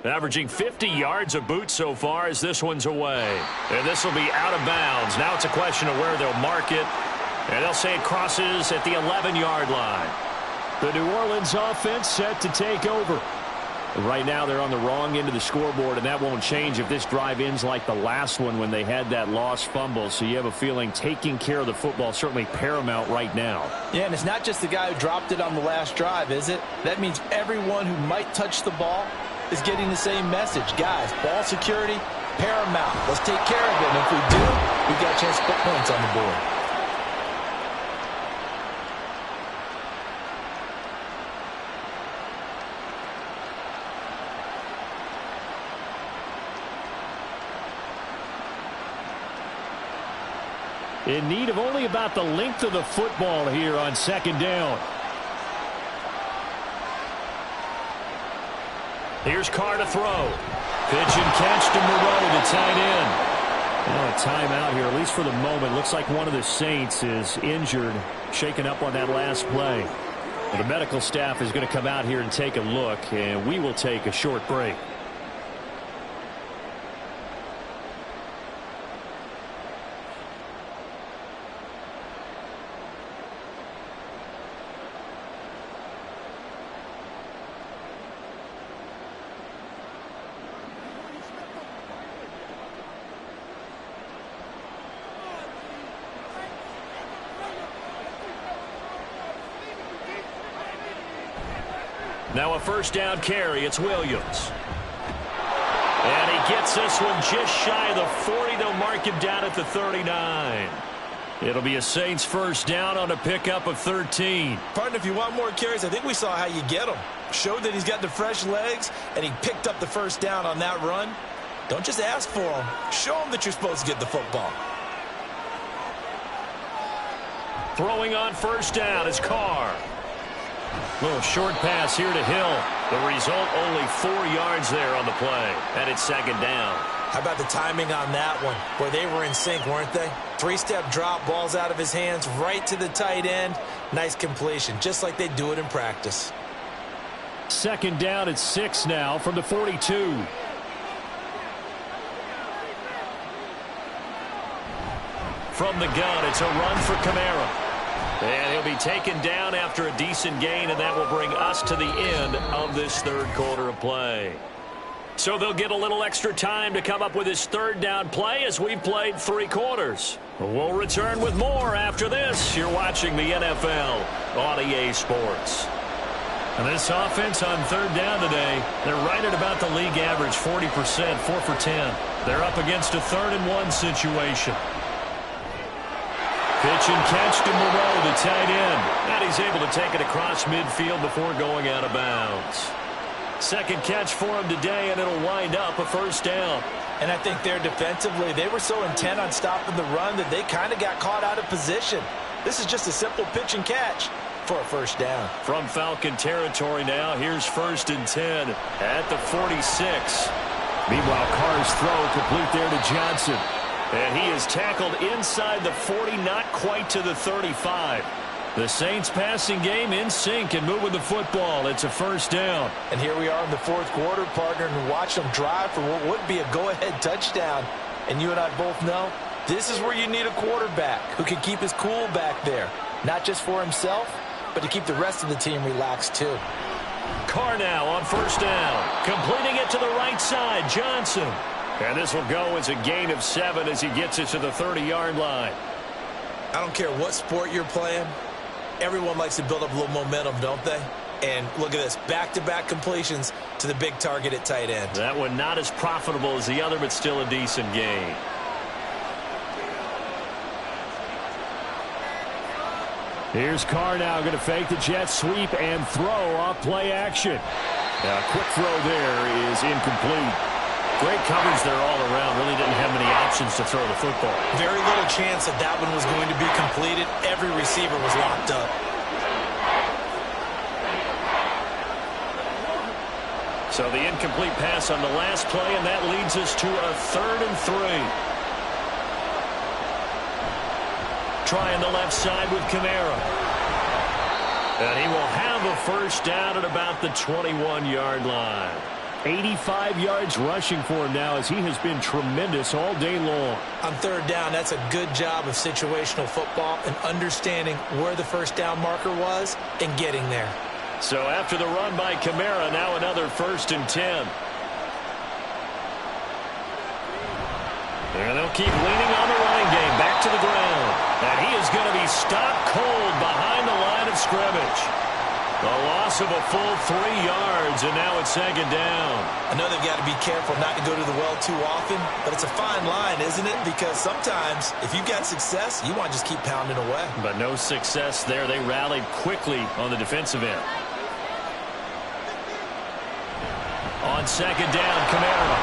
Averaging 50 yards a boot so far as this one's away. And this will be out of bounds. Now it's a question of where they'll mark it. And they'll say it crosses at the 11-yard line. The New Orleans offense set to take over. Right now they're on the wrong end of the scoreboard, and that won't change if this drive ends like the last one when they had that lost fumble. So you have a feeling taking care of the football certainly paramount right now. Yeah, and it's not just the guy who dropped it on the last drive, is it? That means everyone who might touch the ball is getting the same message. Guys, ball security, paramount. Let's take care of it. And if we do, we've got a chance to put points on the board. In need of only about the length of the football here on second down. Here's Carr to throw. Pitch and catch to Moreau, the tight end. A timeout here, at least for the moment. Looks like one of the Saints is injured, shaken up on that last play. The medical staff is going to come out here and take a look, and we will take a short break. Now a first down carry. It's Williams. And he gets this one just shy of the 40. They'll mark him down at the 39. It'll be a Saints first down on a pickup of 13. Partner, if you want more carries, I think we saw how you get them. Showed that he's got the fresh legs, and he picked up the first down on that run. Don't just ask for him. Show him that you're supposed to get the football. Throwing on first down is Carr. Little short pass here to Hill. The result, only 4 yards there on the play. And it's second down. How about the timing on that one? Boy, they were in sync, weren't they? 3-step drop, balls out of his hands, right to the tight end. Nice completion, just like they do it in practice. Second down at 6 now from the 42. From the gun, it's a run for Kamara. And he'll be taken down after a decent gain, and that will bring us to the end of this third quarter of play. So they'll get a little extra time to come up with his third down play as we've played 3 quarters. We'll return with more after this. You're watching the NFL on EA Sports. And this offense on third down today, they're right at about the league average, 40%, 4 for 10. They're up against a 3rd and 1 situation. Pitch and catch to Moreau, the tight end. And he's able to take it across midfield before going out of bounds. Second catch for him today, and it'll wind up a first down. And I think there defensively, they were so intent on stopping the run that they kind of got caught out of position. This is just a simple pitch and catch for a first down. From Falcon territory now, here's 1st and 10 at the 46. Meanwhile, Carr's throw complete there to Johnson. And he is tackled inside the 40, not quite to the 35. The Saints passing game in sync and moving the football. It's a first down. And here we are in the 4th quarter, partner, and watch them drive for what would be a go-ahead touchdown. And you and I both know this is where you need a quarterback who can keep his cool back there. Not just for himself, but to keep the rest of the team relaxed too. Carr now on first down. Completing it to the right side, Johnson. And this will go as a gain of 7 as he gets it to the 30-yard line. I don't care what sport you're playing. Everyone likes to build up a little momentum, don't they? And look at this, back-to-back completions to the big target at tight end. That one not as profitable as the other, but still a decent gain. Here's Carr now going to fake the jet sweep and throw off play action. A quick throw there is incomplete. Great coverage there all around. Really didn't have many options to throw the football. Very little chance that that one was going to be completed. Every receiver was locked up. So the incomplete pass on the last play, and that leads us to a 3rd and 3. Trying the left side with Kamara. And he will have a first down at about the 21-yard line. 85 yards rushing for him now as he has been tremendous all day long. On third down, that's a good job of situational football and understanding where the first down marker was and getting there. So after the run by Kamara, now another 1st and 10. And they'll keep leaning on the running game. Back to the ground. And he is going to be stopped cold behind the line of scrimmage. A loss of a full 3 yards, and now it's second down. I know they've got to be careful not to go to the well too often, but it's a fine line, isn't it? Because sometimes, if you've got success, you want to just keep pounding away. But no success there. They rallied quickly on the defensive end. On second down, Kamara.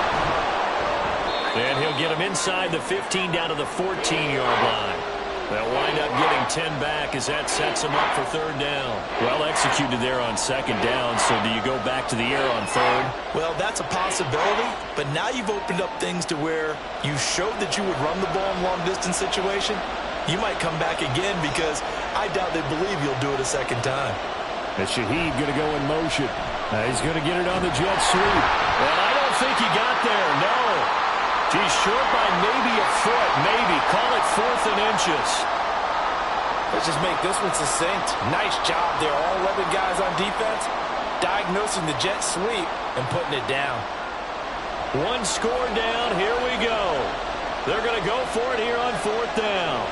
And he'll get him inside the 15 down to the 14-yard line. They'll wind up getting 10 back as that sets him up for third down. Well executed there on second down, so do you go back to the air on third? Well, that's a possibility, but now you've opened up things to where you showed that you would run the ball in long-distance situation. You might come back again because I doubt they believe you'll do it a second time. And Shaheed going to go in motion. He's going to get it on the jet sweep. And I don't think he got there, no. He's short by maybe a foot, maybe. Call it 4th and inches. Let's just make this one succinct. Nice job there. All 11 guys on defense diagnosing the jet sweep and putting it down. One score down. Here we go. They're going to go for it here on 4th down.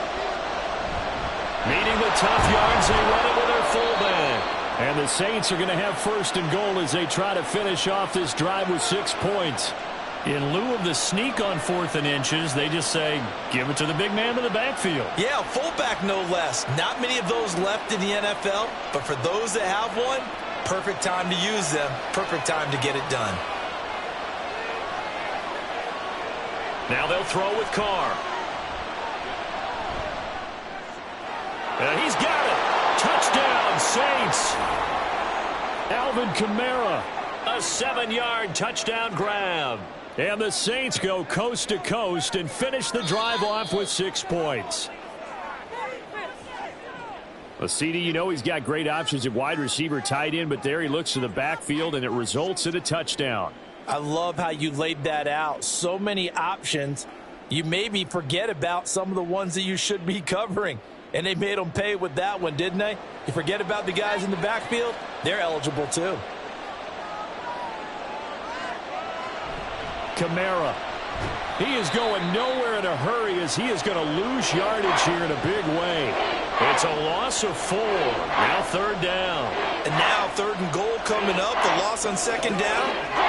Needing the tough yards, they run it with their fullback. And the Saints are going to have first and goal as they try to finish off this drive with 6 points. In lieu of the sneak on 4th and inches, they just say, give it to the big man in the backfield. Yeah, fullback no less. Not many of those left in the NFL, but for those that have one, perfect time to use them, perfect time to get it done. Now they'll throw with Carr. And he's got it. Touchdown, Saints. Alvin Kamara. A 7-yard touchdown grab. And the Saints go coast to coast and finish the drive off with 6 points. Well, CD, you know he's got great options at wide receiver, tight end, but there he looks to the backfield, and it results in a touchdown. I love how you laid that out. So many options. You maybe forget about some of the ones that you should be covering. And they made them pay with that one, didn't they? You forget about the guys in the backfield, they're eligible too. Kamara. He is going nowhere in a hurry as he is going to lose yardage here in a big way. It's a loss of 4. Now 3rd down. And now 3rd and goal coming up. The loss on 2nd down.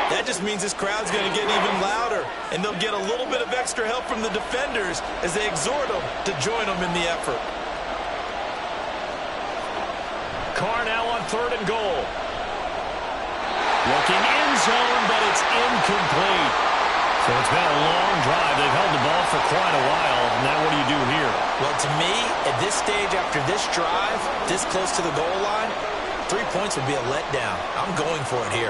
That just means this crowd's going to get even louder. And they'll get a little bit of extra help from the defenders as they exhort them to join them in the effort. Carr now on 3rd and goal. Looking end zone, but it's incomplete. So it's been a long drive. They've held the ball for quite a while. Now what do you do here? Well, to me, at this stage after this drive, this close to the goal line, 3 points would be a letdown. I'm going for it here.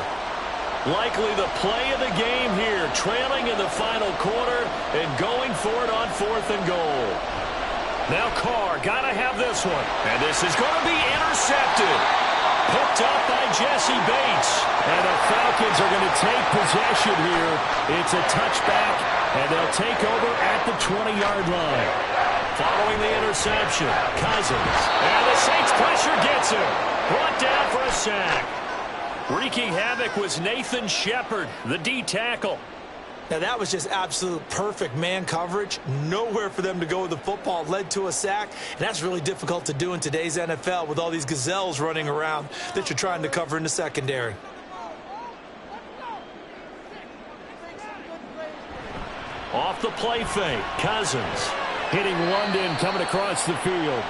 Likely the play of the game here, trailing in the final quarter and going for it on 4th and goal. Now Carr, got to have this one. And this is going to be intercepted. Picked up by Jesse Bates. And the Falcons are going to take possession here. It's a touchback, and they'll take over at the 20-yard line. Following the interception, Cousins. And the Saints pressure gets him. Brought down for a sack. Wreaking havoc was Nathan Shepard, the D tackle. Now, that was just absolute perfect man coverage. Nowhere for them to go with the football. Led to a sack. And that's really difficult to do in today's NFL with all these gazelles running around that you're trying to cover in the secondary. Off the play fake, Cousins. Hitting London coming across the field.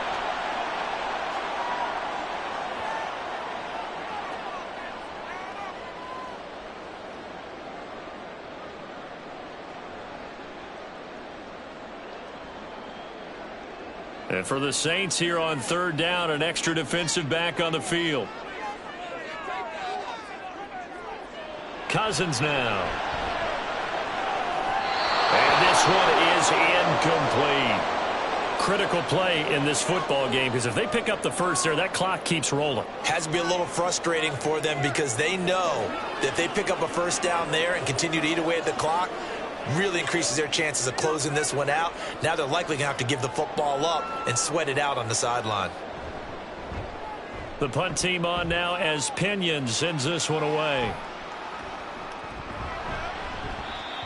And for the Saints here on 3rd down, an extra defensive back on the field. Cousins now. And this one is incomplete. Critical play in this football game, because if they pick up the first there, that clock keeps rolling. Has to be a little frustrating for them because they know that if they pick up a first down there and continue to eat away at the clock, really increases their chances of closing this one out. Now they're likely going to have to give the football up and sweat it out on the sideline. The punt team on now as Pinion sends this one away.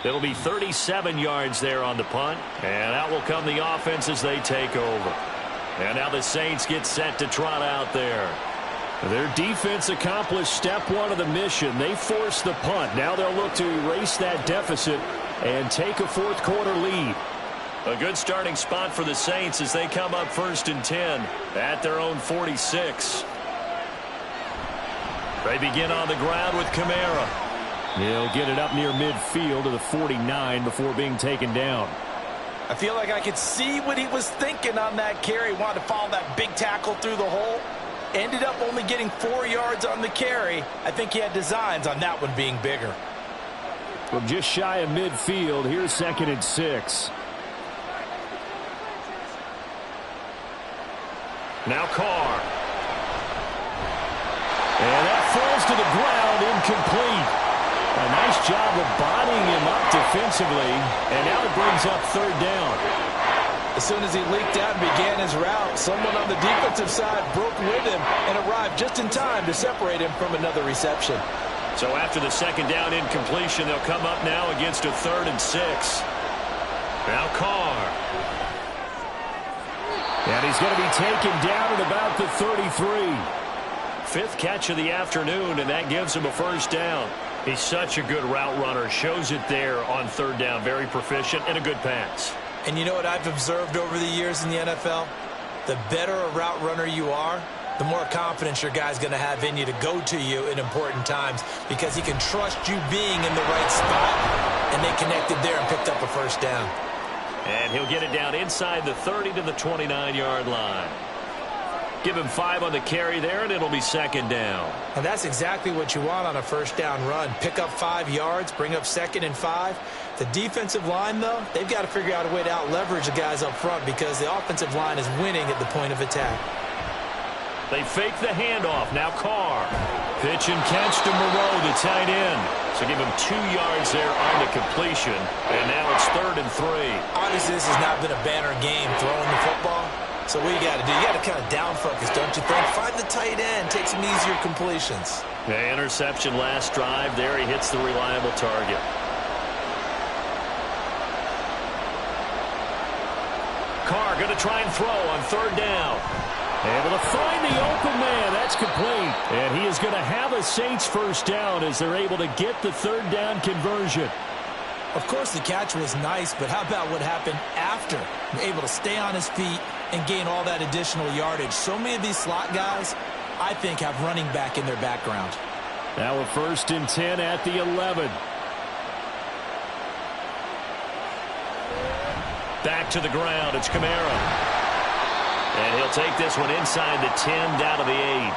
It'll be 37 yards there on the punt, and out will come the offense as they take over. And now the Saints get set to trot out there. Their defense accomplished step 1 of the mission. They forced the punt. Now they'll look to erase that deficit and take a 4th quarter lead. A good starting spot for the Saints as they come up 1st and 10 at their own 46. They begin on the ground with Kamara. He'll get it up near midfield to the 49 before being taken down. I feel like I could see what he was thinking on that carry. Wanted to follow that big tackle through the hole. Ended up only getting 4 yards on the carry. I think he had designs on that one being bigger. From just shy of midfield, here's 2nd and 6. Now Carr. And that falls to the ground, incomplete. A nice job of bodying him up defensively, and now it brings up 3rd down. As soon as he leaked out and began his route, someone on the defensive side broke with him and arrived just in time to separate him from another reception. So after the 2nd down incompletion, they'll come up now against a 3rd and 6. Now Carr. And he's going to be taken down at about the 33. Fifth catch of the afternoon, and that gives him a first down. He's such a good route runner. Shows it there on third down. Very proficient and a good pass. And you know what I've observed over the years in the NFL? The better a route runner you are, the more confidence your guy's going to have in you to go to you in important times because he can trust you being in the right spot. And they connected there and picked up a first down. And he'll get it down inside the 30 to the 29-yard line. Give him 5 on the carry there, and it'll be second down. And that's exactly what you want on a first down run. Pick up 5 yards, bring up 2nd and 5. The defensive line, though, they've got to figure out a way to out-leverage the guys up front because the offensive line is winning at the point of attack. They fake the handoff. Now Carr. Pitch and catch to Moreau, the tight end. So give him 2 yards there on the completion. And now it's 3rd and 3. Obviously, this has not been a banner game throwing the football. So what you got to do, you got to kind of down focus, don't you think? Find the tight end, take some easier completions. Yeah, interception last drive. There he hits the reliable target. Carr going to try and throw on 3rd down. Able to find the open man. That's complete. And he is going to have a Saints first down as they're able to get the 3rd down conversion. Of course, the catch was nice, but how about what happened after? Able to stay on his feet and gain all that additional yardage. So many of these slot guys, I think, have running back in their background. Now a 1st and 10 at the 11. Back to the ground. It's Kamara. And he'll take this one inside the 10, down to the 8.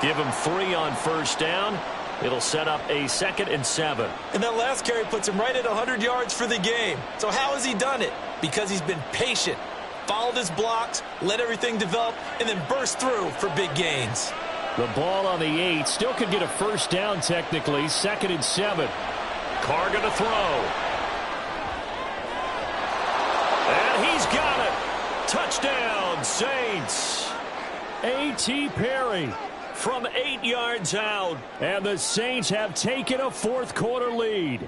Give him 3 on first down. It'll set up a 2nd and 7. And that last carry puts him right at 100 yards for the game. So how has he done it? Because he's been patient, followed his blocks, let everything develop, and then burst through for big gains. The ball on the 8. Still could get a first down technically. 2nd and 7. Carr going to throw. And he's got it. Touchdown, Saints. A.T. Perry from 8 yards out. And the Saints have taken a 4th quarter lead.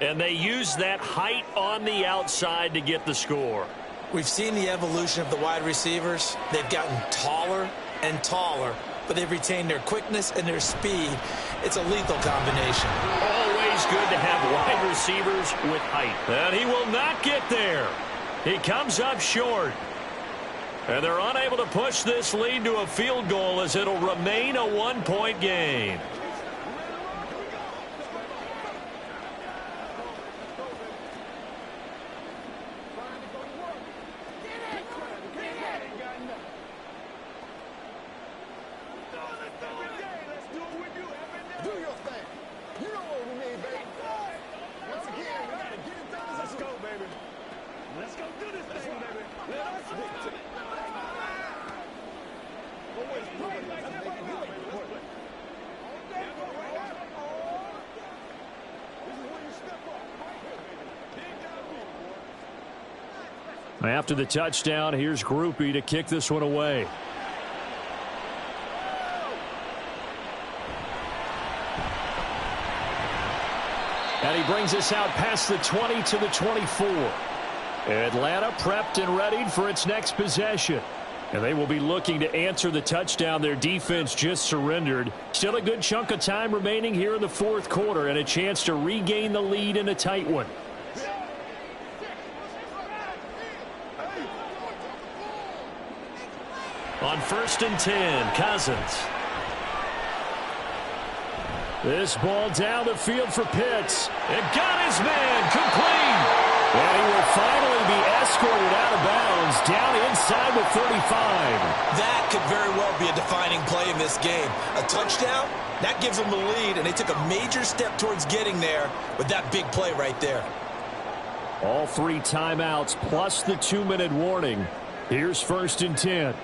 And they use that height on the outside to get the score. We've seen the evolution of the wide receivers. They've gotten taller and taller, but they've retained their quickness and their speed. It's a lethal combination. Always good to have wide receivers with height. And he will not get there. He comes up short. And they're unable to push this lead to a field goal as it'll remain a 1-point game. Do your thing. You know what we mean, baby. Once again, we got to get it done. Let's go, baby. Let's go do this thing, baby. Let's get to it. Always put it. Let's make it happen. This is where you step up. After the touchdown, here's Groupie to kick this one away. And he brings us out past the 20 to the 24. Atlanta prepped and readied for its next possession. And they will be looking to answer the touchdown their defense just surrendered. Still a good chunk of time remaining here in the 4th quarter and a chance to regain the lead in a tight one. On 1st and 10, Cousins. This ball down the field for Pitts. And got his man complete. And he will finally be escorted out of bounds down inside the 35. That could very well be a defining play in this game. A touchdown, that gives them the lead, and they took a major step towards getting there with that big play right there. All 3 timeouts plus the 2-minute warning. Here's 1st and 10.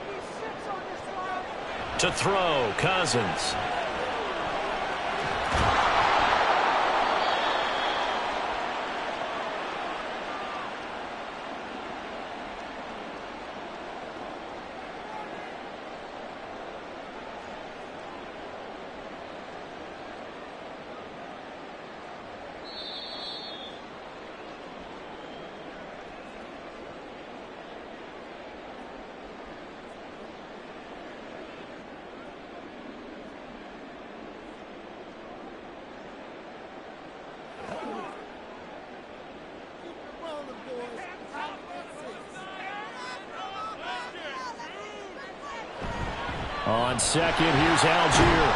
To throw, Cousins. On second, here's Algier.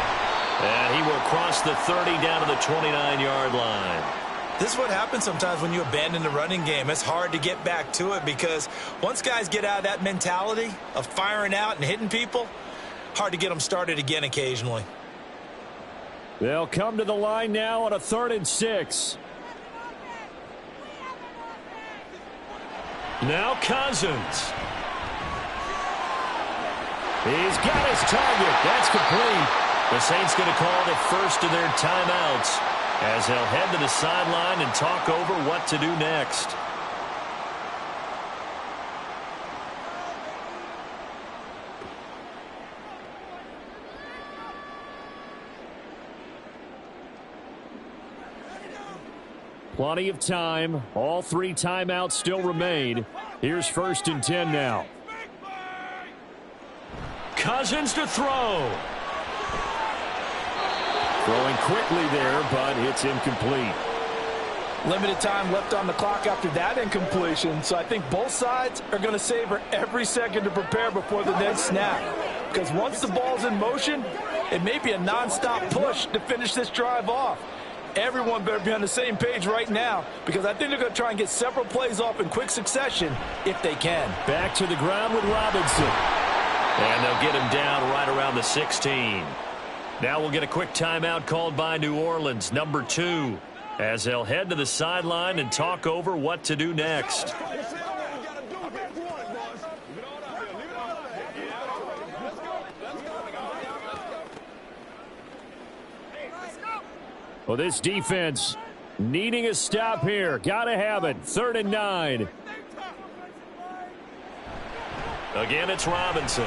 And he will cross the 30 down to the 29-yard line. This is what happens sometimes when you abandon the running game. It's hard to get back to it because once guys get out of that mentality of firing out and hitting people, hard to get them started again occasionally. They'll come to the line now on a 3rd and 6. Now Cousins. He's got his target. That's complete. The Saints going to call the first of their timeouts as they'll head to the sideline and talk over what to do next. Plenty of time. All 3 timeouts still remain. Here's 1st and 10 now. Cousins to throw. Throwing quickly there, but it's incomplete. Limited time left on the clock after that incompletion, so I think both sides are going to savor every second to prepare before the next snap. Because once the ball's in motion, it may be a nonstop push to finish this drive off. Everyone better be on the same page right now because I think they're going to try and get several plays off in quick succession if they can. Back to the ground with Robinson. And they'll get him down right around the 16. Now we'll get a quick timeout called by New Orleans, number 2, as they'll head to the sideline and talk over what to do next. Well, this defense needing a stop here. Got to have it. 3rd and 9. Again, it's Robinson.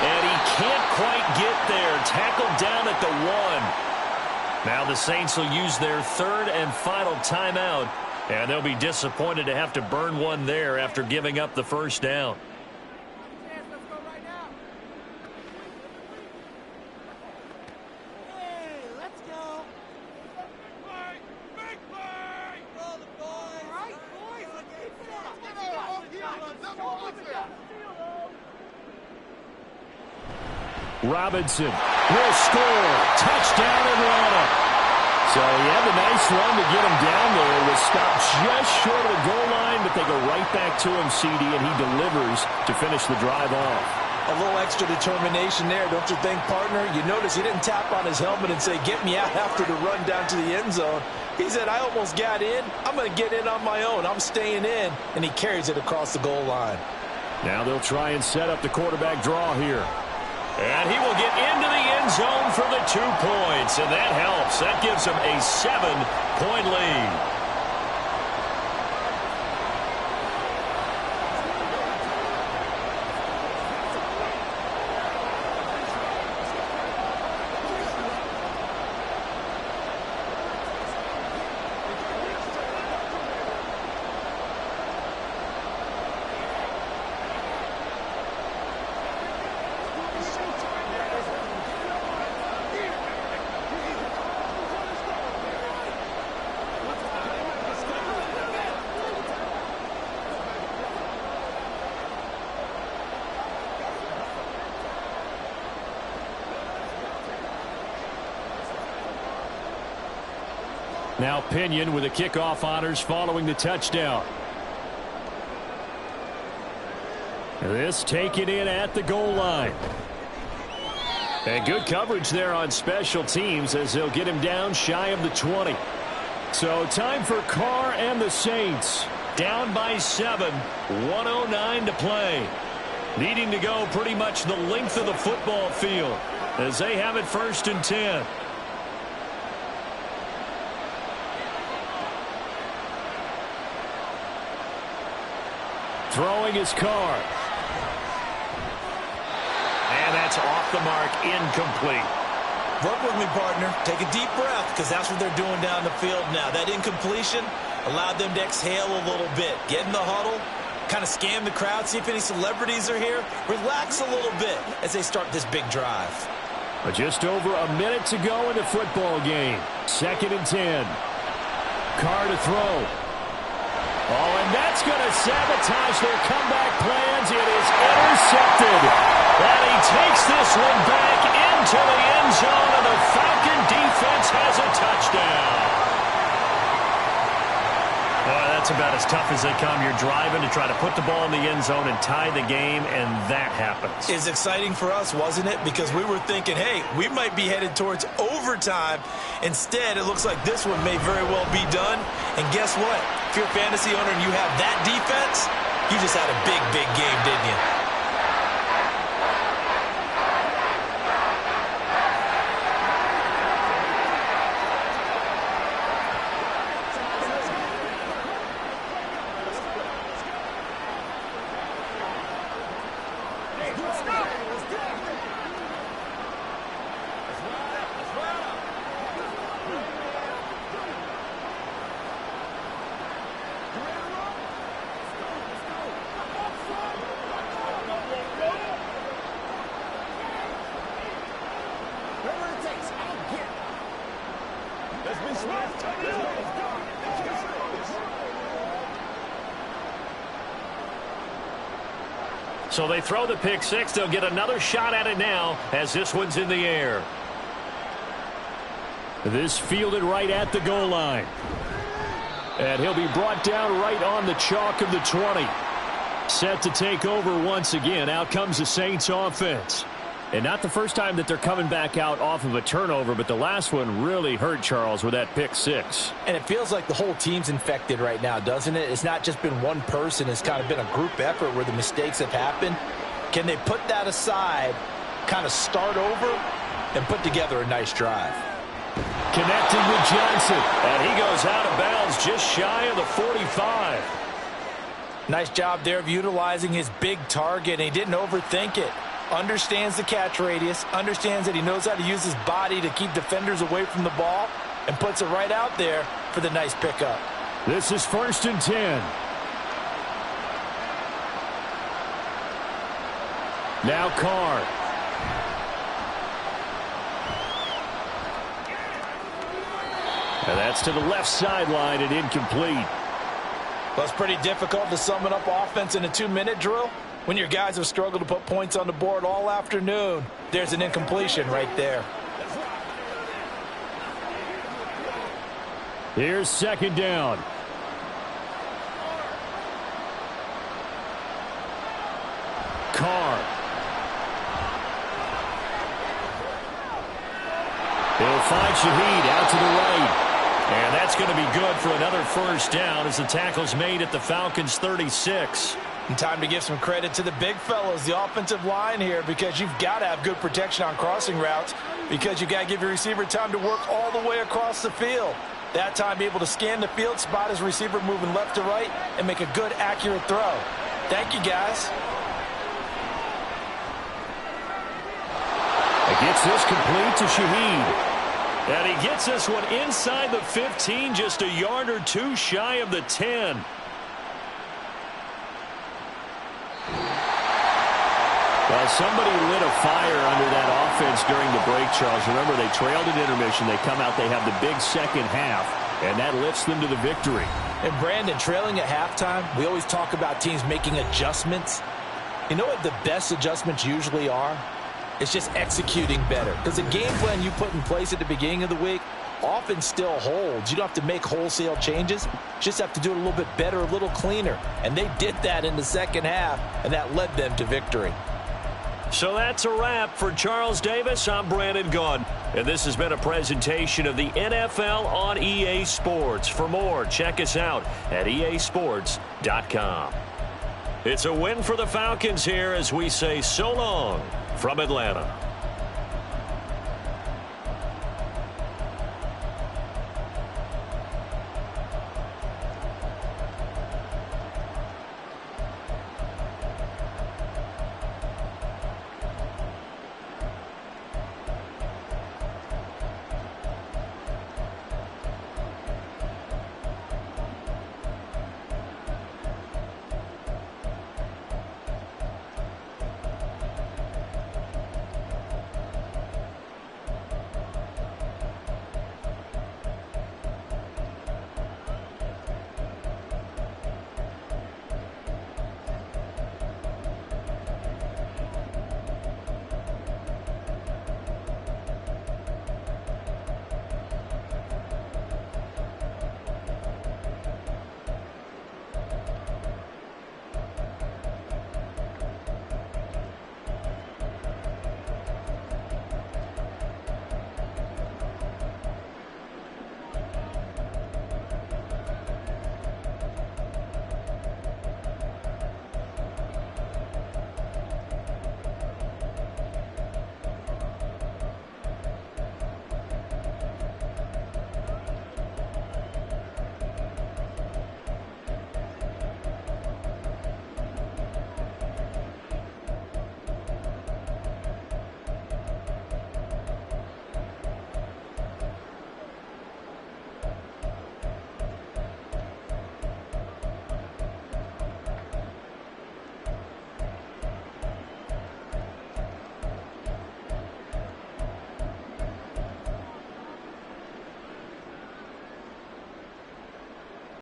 And he can't quite get there. Tackled down at the 1. Now the Saints will use their 3rd and final timeout. And they'll be disappointed to have to burn one there after giving up the first down. Robinson will score. Touchdown Atlanta. So he had a nice run to get him down there. Was stopped just short of the goal line, but they go right back to him, CD, and he delivers to finish the drive off. A little extra determination there, don't you think, partner? You notice he didn't tap on his helmet and say, get me out after the run down to the end zone. He said, I almost got in. I'm going to get in on my own. I'm staying in. And he carries it across the goal line. Now they'll try and set up the quarterback draw here. And he will get into the end zone for the 2 points. And that helps. That gives him a 7-point lead. Now Pinion with the kickoff honors following the touchdown. This taken in at the goal line. And good coverage there on special teams as they'll get him down shy of the 20. So time for Carr and the Saints. Down by 7, 1:09 to play. Needing to go pretty much the length of the football field as they have it 1st and 10. Throwing his Carr. And that's off the mark, incomplete. Work with me, partner. Take a deep breath because that's what they're doing down the field now. That incompletion allowed them to exhale a little bit. Get in the huddle, kind of scan the crowd, see if any celebrities are here. Relax a little bit as they start this big drive. But just over a minute to go in the football game. 2nd and 10. Carr to throw. Oh, and that That's going to sabotage their comeback plans. It is intercepted. And he takes this one back into the end zone, and the Falcon defense has a touchdown. That's about as tough as they come. You're driving to try to put the ball in the end zone and tie the game, and that happens. It's exciting for us, wasn't it? Because we were thinking, hey, we might be headed towards overtime. Instead, it looks like this one may very well be done. And guess what? If you're a fantasy owner and you have that defense, you just had a big, big game, didn't you? So they throw the pick six. They'll get another shot at it now as this one's in the air. This fielded right at the goal line. And he'll be brought down right on the chalk of the 20. Set to take over once again. Out comes the Saints offense. And not the first time that they're coming back out off of a turnover, but the last one really hurt Charles with that pick six. And it feels like the whole team's infected right now, doesn't it? It's not just been one person. It's kind of been a group effort where the mistakes have happened. Can they put that aside, kind of start over, and put together a nice drive? Connecting with Johnson. And he goes out of bounds just shy of the 45. Nice job there of utilizing his big target, and he didn't overthink it. Understands the catch radius, understands that he knows how to use his body to keep defenders away from the ball, and puts it right out there for the nice pickup. This is 1st and 10. Now Carr. And that's to the left sideline and incomplete. Well, it's pretty difficult to sum it up offense in a 2-minute drill. When your guys have struggled to put points on the board all afternoon, there's an incompletion right there. Here's 2nd down. Carr. He'll find Shaheed out to the right. And that's going to be good for another 1st down as the tackle's made at the Falcons' 36. And time to give some credit to the big fellows, the offensive line here, because you've got to have good protection on crossing routes, because you've got to give your receiver time to work all the way across the field. That time be able to scan the field, spot his receiver moving left to right, and make a good, accurate throw. Thank you, guys. He gets this complete to Shaheed. And he gets this one inside the 15, just a yard or two shy of the 10. Well, somebody lit a fire under that offense during the break, Charles. Remember, they trailed at intermission. They come out, they have the big second half, and that lifts them to the victory. And, Brandon, trailing at halftime, we always talk about teams making adjustments. You know what the best adjustments usually are? It's just executing better. Because the game plan you put in place at the beginning of the week often still holds. You don't have to make wholesale changes. Just have to do it a little bit better, a little cleaner. And they did that in the second half, and that led them to victory. So that's a wrap for Charles Davis. I'm Brandon Gaudin, and this has been a presentation of the NFL on EA Sports. For more, check us out at easports.com. It's a win for the Falcons here as we say so long from Atlanta.